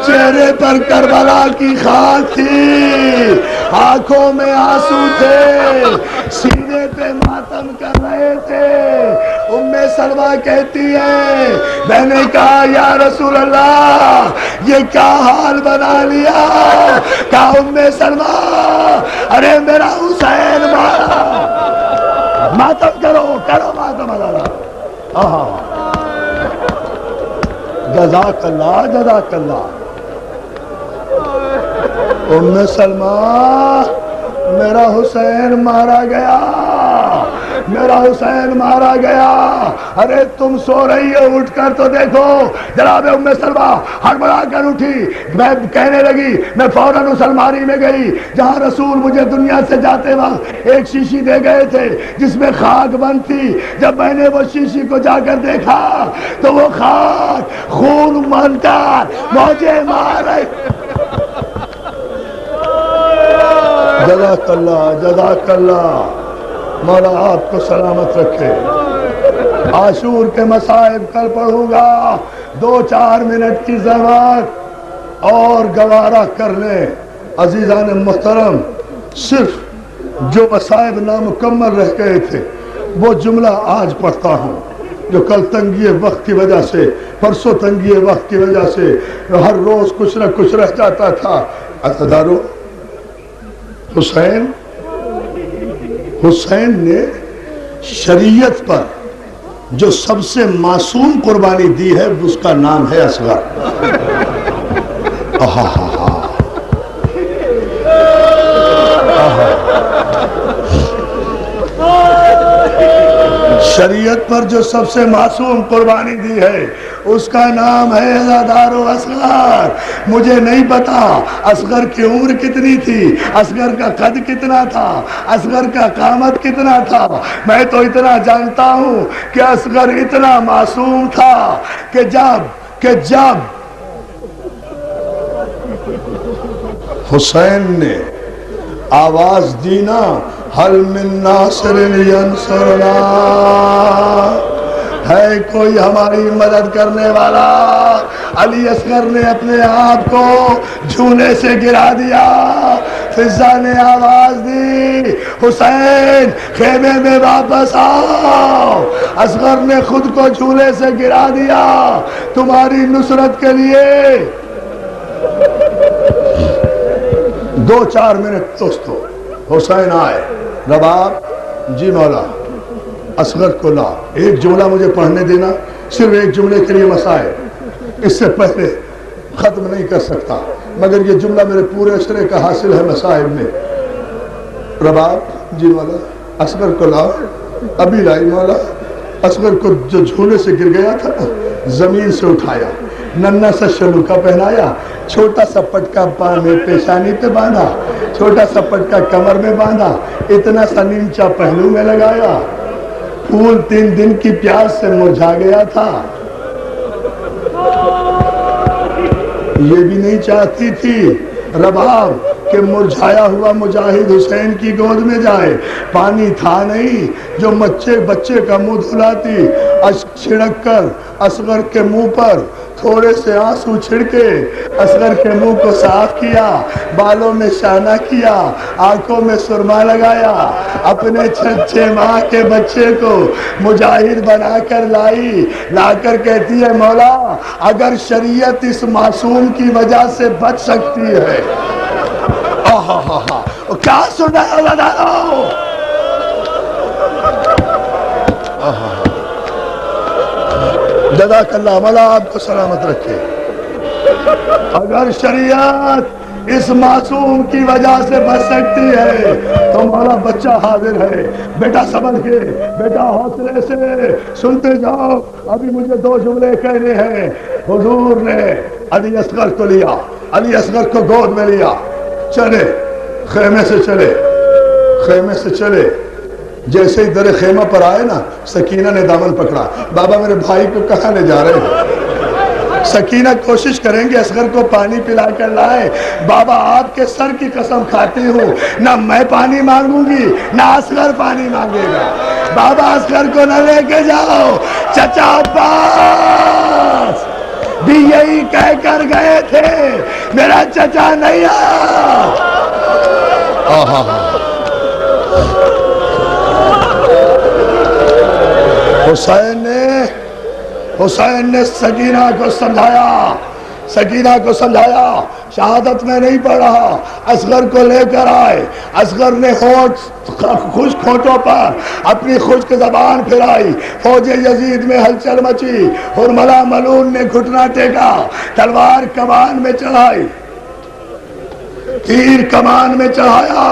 چہرے پر کربلا کی خاک تھی, آنکھوں میں آنسو تھے, سینے پہ ماتم کر رہے تھے. ام سلمہ کہتی ہے میں نے کہا یا رسول اللہ یہ کیا حال بنا لیا؟ کہا ام سلمہ ارے میرا حسین مارا. ماتم کرو ماتم اللہ. جزاک اللہ جزاک اللہ. ام سلمہ میرا حسین مارا گیا, میرا حسین مارا گیا. ارے تم سو رہی ہو, اٹھ کر تو دیکھو. جناب ام سلمہ ہڑبڑا کر اٹھی, میں کہنے لگی, میں فوراً اس الماری میں گئی جہاں رسول مجھے دنیا سے جاتے وقت ایک شیشی دے گئے تھے جس میں خاک بند تھی. جب میں نے وہ شیشی کو جا کر دیکھا تو وہ خاک خون من کر مجھے مار رہی. جزاک اللہ جزاک اللہ. مولا آپ کو سلامت رکھے. عاشور کے مصائب کل پڑھوں گا, 2-4 منٹ کی زحمت اور گوارا کر لیں. عزیزان محترم, صرف جو مصائب نامکمل رہ گئے تھے وہ جملہ آج پڑھتا ہوں, جو کل تنگی وقت کی وجہ سے, پرسوں تنگی وقت کی وجہ سے ہر روز کچھ نہ کچھ رہ جاتا تھا. عزیزانو, حسین نے شریعت پر جو سب سے معصوم قربانی دی ہے اس کا نام ہے اصغر. شریعت پر جو سب سے معصوم قربانی دی ہے اس کا نام ہے عزادار و اصغر. مجھے نہیں پتا اصغر کی عمر کتنی تھی, اصغر کا قد کتنا تھا, اصغر کا قامت کتنا تھا. میں تو اتنا جانتا ہوں کہ اصغر اتنا معصوم تھا کہ جب حسین نے آواز دی نا, حل من ناصر ینصرنا, ہے کوئی ہماری مدد کرنے والا, علی اصغر نے اپنے آپ کو جھولے سے گرا دیا. فضا نے آواز دی, حسین خیمے میں واپس آؤ. اصغر نے خود کو جھولے سے گرا دیا تمہاری نصرت کے لیے. 2-4 منٹ دوستو. حسین آئے, رباب جی مولا اصغر کو لا. ایک جملہ مجھے پڑھنے دینا, صرف ایک جملے کے لیے مسائل, اس سے پہلے ختم نہیں کر سکتا, مگر یہ جملہ میرے پورے اشرے کا حاصل ہے مسائل میں. رباب جی مولا اصغر کو لا. ابھی لائی مولا. اصغر کو جو جھولے سے گر گیا تھا زمین سے اٹھایا, ننھا سا شلوکا پہنایا, چھوٹا سا پٹکا پاں میں پیشانی پہ باندھا, چھوٹا سا پٹکا کمر میں باندھا, اتنا سا نیمچا پہلو میں لگایا. پھول 3 دن کی پیاس سے مرجھا گیا تھا. یہ بھی نہیں چاہتی تھی رباب کہ مرجھایا ہوا مجاہد حسین کی گود میں جائے. پانی تھا نہیں جو بچے کا منہ دھلاتی. اشک چھڑک کر اصغر کے منہ پر تھوڑے سے آنسو چھڑکے اصغر کے منہ کو صاف کیا، بالوں میں شانہ کیا، آنکھوں میں سرما لگایا، اپنے 6 ماہ کے بچے کو مجاہد بنا کر لائی، لا کر کہتی ہے مولا اگر شریعت اس معصوم کی وجہ سے بچ سکتی ہے، کیا سن رہے ہو لڑاؤ؟ جزاک اللہ، مولا آپ کو سلامت رکھے۔ اگر شریعت اس معصوم کی وجہ سے بچ سکتی ہے تو مولا بچہ حاضر ہے، بیٹا سمجھ کے، بیٹا حوصلے سے سنتے جاؤ، ابھی مجھے 2 جملے کہنے ہیں۔ حضور نے علی اصغر کو لیا، علی اصغر کو گود میں لیا، چلے خیمے سے چلے، خیمے سے چلے، جیسے ہی در خیمہ پر آئے نا سکینہ نے دامن پکڑا، بابا میرے بھائی کو کہاں لے جا رہے ہیں؟ سکینہ کوشش کریں گے اصغر کو پانی پلا کر لائے، بابا آپ کے سر کی قسم کھاتی ہوں نہ میں پانی مانگوں گی نہ اصغر پانی مانگے گا، بابا اصغر کو نہ لے کے جاؤ، چچا عباس بھی یہی کہہ کر گئے تھے میرا چچا نہیں آیا۔ حسین نے سکینہ کو سمجھایا، سکینہ کو سمجھایا شہادت میں نہیں پڑھ رہا، اصغر کو لے کر آئے، اصغر نے خشک ہونٹوں پر اپنی خشک زبان پھرائی، فوج یزید میں ہلچل مچی، حرملہ ملعون نے گھٹنا ٹیکا، تلوار کمان میں چڑھائی، تیر کمان میں چڑھایا،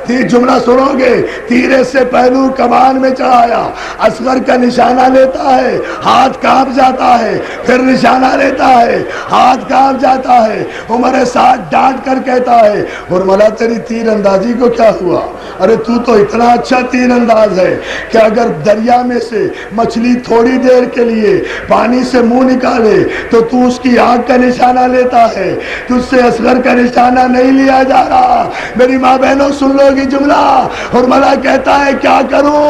تیر جملہ سنو گے، تیرے سے پہلو کمان میں چڑھایا، اصغر کا نشانہ لیتا ہے، ہاتھ کانپ جاتا ہے، پھر نشانہ لیتا ہے، ہاتھ کانپ جاتا ہے، عمر سعد ڈانٹ کر کہتا ہے حرملہ تیری تیر اندازی کو کیا ہوا؟ ارے تو اتنا اچھا تیر انداز ہے کہ اگر دریا میں سے مچھلی تھوڑی دیر کے لیے پانی سے منہ نکالے تو اس کی آنکھ کا نشانہ لیتا ہے، تجھ سے اصغر کا نشانہ نہیں لیا جا رہا۔ میری ماں بہنوں سن لو گی جملہ، حرملہ کہتا ہے کیا کروں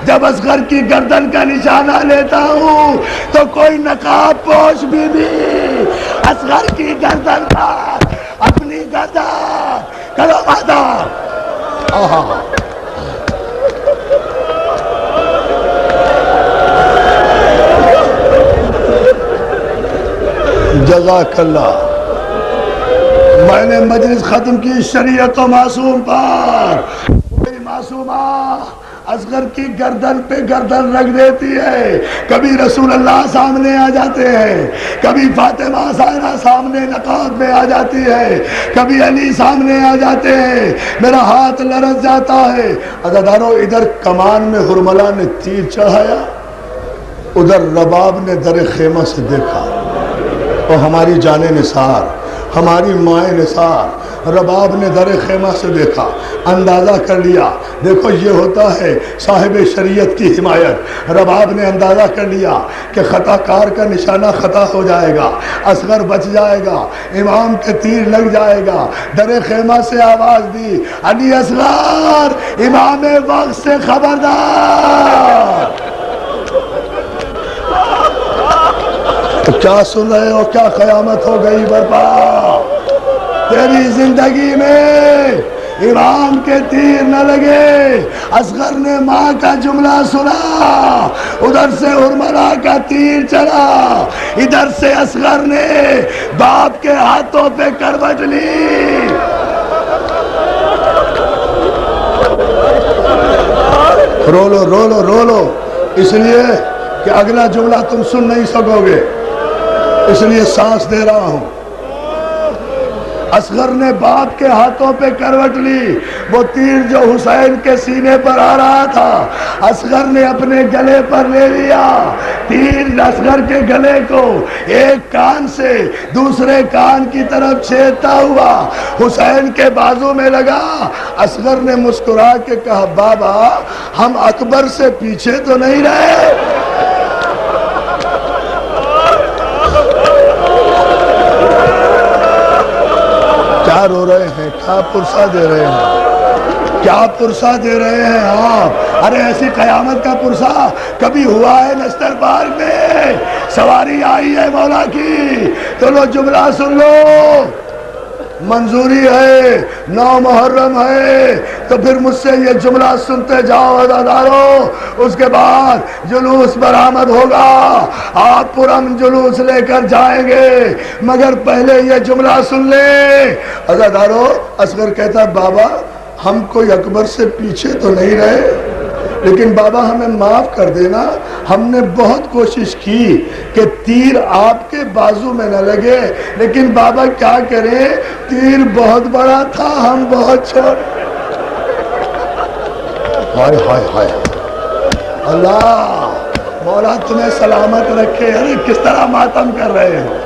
جب اصغر کی گردن کا نشانہ لیتا ہوں تو کوئی نقاب پوش بی بی اصغر کی گردن پر اپنی گردن کرو مادا۔ جزاک اللہ۔ میں نے مجلس ختم کی شریعت و معصوم پر، کوئی معصومہ اصغر کی گردن پہ گردن رکھ دیتی ہے، کبھی رسول اللہ سامنے آ جاتے ہیں، کبھی فاطمہ زہرا سامنے نقاب میں آ جاتی ہے، کبھی علی سامنے آ جاتے ہیں، میرا ہاتھ لرز جاتا ہے۔ عزادارو ادھر کمان میں حرملہ نے تیر چڑھایا، ادھر رباب نے در خیمہ سے دیکھا، اور ہماری جان نثار، ہماری مائیں نثار، رباب نے در خیمہ سے دیکھا، اندازہ کر لیا، دیکھو یہ ہوتا ہے صاحب شریعت کی حمایت۔ رباب نے اندازہ کر لیا کہ خطا کار کا نشانہ خطا ہو جائے گا، اصغر بچ جائے گا، امام کے تیر لگ جائے گا، در خیمہ سے آواز دی علی اصغر امام وقت سے خبردار۔ تو کیا سن رہے ہو؟ کیا قیامت ہو گئی برپا تیری زندگی میں، امام کے تیر نہ لگے۔ اصغر نے ماں کا جملہ سنا، ادھر سے حرملہ کا تیر چلا، ادھر سے اصغر نے باپ کے ہاتھوں پہ کروٹ لی۔ رولو رولو رولو، اس لیے کہ اگلا جملہ تم سن نہیں سکو گے، اس لیے سانس دے رہا ہوں۔ اصغر نے باپ کے ہاتھوں پہ کروٹ لی، وہ تیر جو حسین کے سینے پر آ رہا تھا اصغر نے اپنے گلے پر لے لیا۔ تیر اصغر کے گلے کو ایک کان سے دوسرے کان کی طرف چھیدتا ہوا حسین کے بازو میں لگا۔ اصغر نے مسکرا کے کہا بابا ہم اکبر سے پیچھے تو نہیں رہے؟ کیا رو رہے ہیں؟ کیا پرسہ دے رہے ہیں؟ کیا پرسہ دے رہے ہیں آپ؟ ارے ایسی قیامت کا پرسہ کبھی ہوا ہے نشتر پارک میں؟ سواری آئی ہے مولا کی، تو لو جملہ سن لو، منظوری ہے، 9 محرم ہے، تو پھر مجھ سے یہ جملہ سنتے جاؤ عزادارو، اس کے بعد جلوس برآمد ہوگا، آپ پرم جلوس لے کر جائیں گے، مگر پہلے یہ جملہ سن لیں۔ عزادارو، اصغر کہتا بابا ہم کوئی اکبر سے پیچھے تو نہیں رہے، لیکن بابا ہمیں معاف کر دینا، ہم نے بہت کوشش کی کہ تیر آپ کے بازو میں نہ لگے، لیکن بابا کیا کریں، تیر بہت بڑا تھا، ہم بہت چھوٹے۔ ہائے ہائے ہائے، اللہ مولا تمہیں سلامت رکھے۔ ارے کس طرح ماتم کر رہے ہیں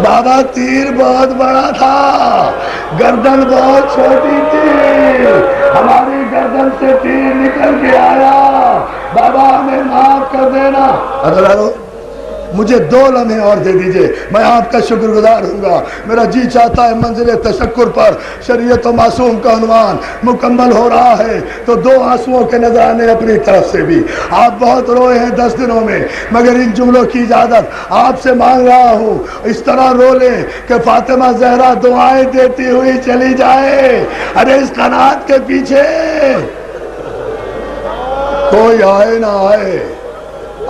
بابا، تیر بہت بڑا تھا، گردن بہت چھوٹی تھی، ہماری گردن سے تیر نکل کے آیا، بابا ہمیں معاف کر دینا۔ عزادارو مجھے 2 لمحے اور دے دیجئے، میں آپ کا شکر گزار ہوں گا۔ میرا جی چاہتا ہے منزل تشکر پر شریعت و معصوم کا عنوان مکمل ہو رہا ہے، تو 2 آنسوؤں کے نذرانے اپنی طرف سے بھی۔ آپ بہت روئے ہیں 10 دنوں میں، مگر ان جملوں کی اجازت آپ سے مانگ رہا ہوں، اس طرح رو لیں کہ فاطمہ زہرا دعائیں دیتی ہوئی چلی جائے۔ ارے اس قناعت کے پیچھے کوئی آئے نہ آئے،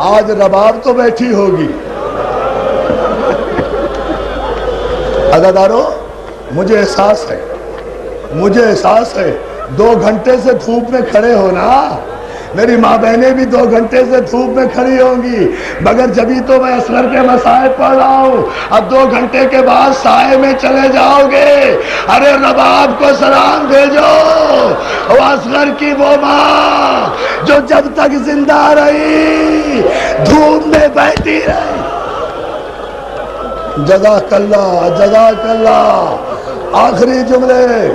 آج رباب تو بیٹھی ہوگی۔ عزادارو مجھے احساس ہے 2 گھنٹے سے دھوپ میں کھڑے ہونا، میری ماں بہنیں بھی 2 گھنٹے سے دھوپ میں کھڑی ہوں گی، مگر جبھی تو میں اصغر کے مسائل پڑھ رہا ہوں، اب 2 گھنٹے کے بعد سائے میں چلے جاؤ گے۔ ارے رباب کو سلام بھیجو، وہ اصغر کی وہ ماں جو جب تک زندہ رہی دھوپ میں بیٹھی رہی۔ جزاک اللہ، جزاک اللہ۔ آخری جملے،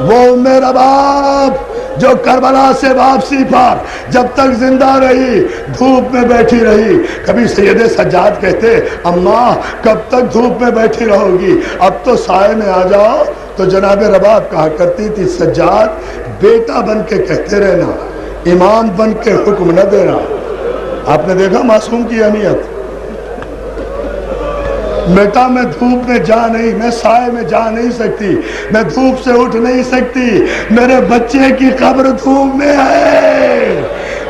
وہ ام رباب جو کربلا سے واپسی پر جب تک زندہ رہی دھوپ میں بیٹھی رہی۔ کبھی سید سجاد کہتے اماں کب تک دھوپ میں بیٹھی رہو گی، اب تو سائے میں آ جاؤ، تو جناب رباب کہا کرتی تھی سجاد بیٹا بن کے کہتے رہنا، امام بن کے حکم نہ دینا۔ آپ نے دیکھا معصوم کی اہمیت، بیٹا میں دھوپ میں جا نہیں، میں سائے میں جا نہیں سکتی، میں دھوپ سے اٹھ نہیں سکتی، میرے بچے کی قبر دھوپ میں ہے،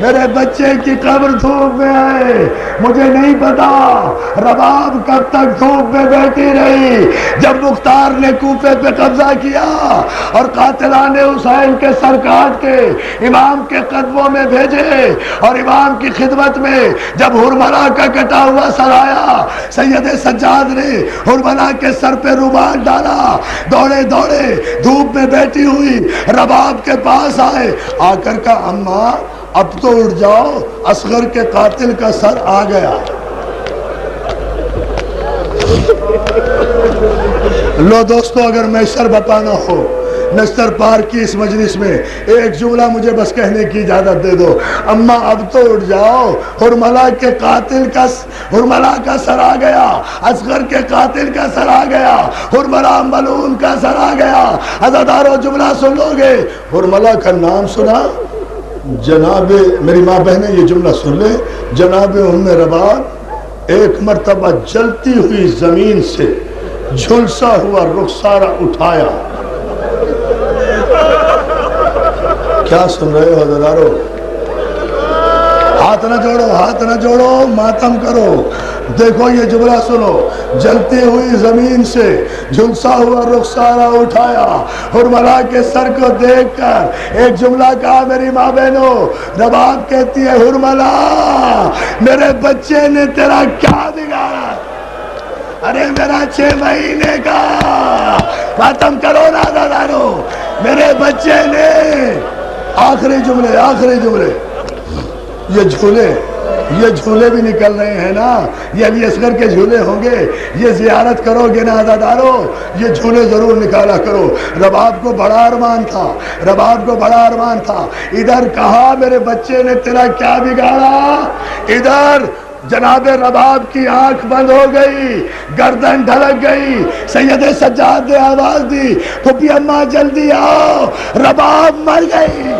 میرے بچے کی قبر دھوپ میں ہے۔ مجھے نہیں پتا رباب کب تک دھوپ میں بیٹھی رہی۔ جب مختار نے کوفے پہ قبضہ کیا اور قاتلان حسین کے سر کاٹ کے امام کے قدموں میں بھیجے، اور امام کی خدمت میں جب ہرملا کا کٹا ہوا سر آیا، سید سجاد نے ہرملا کے سر پہ رومال ڈالا، دوڑے دوڑے دھوپ میں بیٹھی ہوئی رباب کے پاس آئے، آ کر کہا اماں اب تو اٹھ جاؤ، اصغر کے قاتل کا سر آ گیا۔ لو دوستو، اگر محشر بپا نہ ہو، نشتر پار کی اس مجلس میں ایک جملہ مجھے بس کہنے کی اجازت دے دو، اماں اب تو اٹھ جاؤ، ہرملا کے قاتل کا ہرملا کا سر آ گیا، اصغر کے قاتل کا سر آ گیا، ہرملا ملعون کا سر آ گیا۔ عزادارو جملہ سن لو گے، ہرملا کا نام سنا، جناب میری ماں بہنیں یہ جملہ سن لے، جناب ام رباب ایک مرتبہ جلتی ہوئی زمین سے جھلسا ہوا رخسارہ اٹھایا۔ کیا سن رہے ہو عزادارو؟ ہاتھ نہ جوڑو، ہاتھ نہ جوڑو، ماتم کرو۔ دیکھو یہ جملہ سنو، جلتی ہوئی زمین سے جھلسا ہوا رخسارہ اٹھایا، ہرملا کے سر کو دیکھ کر ایک جملہ کہا میری ماں بہنوں، رباب کہتی ہے ہرملا میرے بچے نے تیرا کیا بگاڑا؟ ارے میرا 6 مہینے کا، ماتم کرو نا عزادارو، میرے بچے نے۔ آخری جملے، یہ جھولے بھی نکل رہے ہیں نا، یہ علی اصغر کے جھولے ہوں گے، یہ زیارت کرو گے نا عزادارو، یہ جھولے ضرور نکالا کرو۔ رباب کو بڑا ارمان تھا، ادھر کہا میرے بچے نے تیرا کیا بگاڑا، ادھر جناب رباب کی آنکھ بند ہو گئی، گردن ڈھلک گئی، سید سجاد نے آواز دی پھپھی اماں جلدی آؤ، رباب مر گئی۔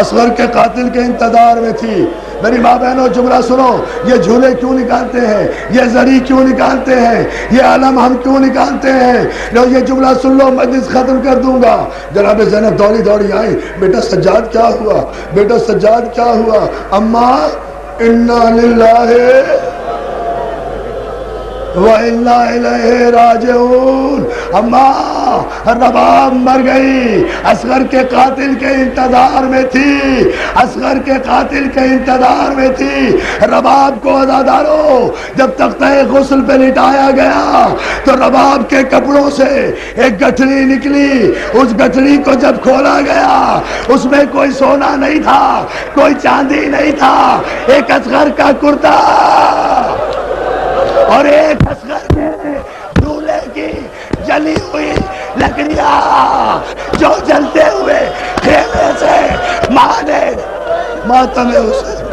اصغر کے قاتل کے انتظار میں تھی۔ میری ماں بہنوں جملہ سنو، یہ جھولے کیوں نکالتے ہیں، یہ زری کیوں نکالتے ہیں، یہ علم ہم کیوں نکالتے ہیں؟ لو یہ جملہ سن لو، مجلس ختم کر دوں گا۔ جناب زینب دوڑی دوڑی آئی، بیٹا سجاد کیا ہوا، بیٹا سجاد کیا ہوا؟ اماں انا للہ وَإِنَّا إِلَيْهِ رَاجِعُونَ۔ اماں رباب مر گئی، اصغر کے قاتل کے انتظار میں تھی، اصغر کے قاتل کے انتظار میں تھی۔ رباب کو عزادارو جب تختہ غسل پہ لٹایا گیا تو رباب کے کپڑوں سے ایک گٹھڑی نکلی، اس گٹھڑی کو جب کھولا گیا اس میں کوئی سونا نہیں تھا، کوئی چاندی نہیں تھا، ایک اصغر کا کرتا اور ایک اصغر کے دولے کی جلی ہوئی لکڑیاں جو جلتے ہوئے خیمے سے ماں نے ماتم حسین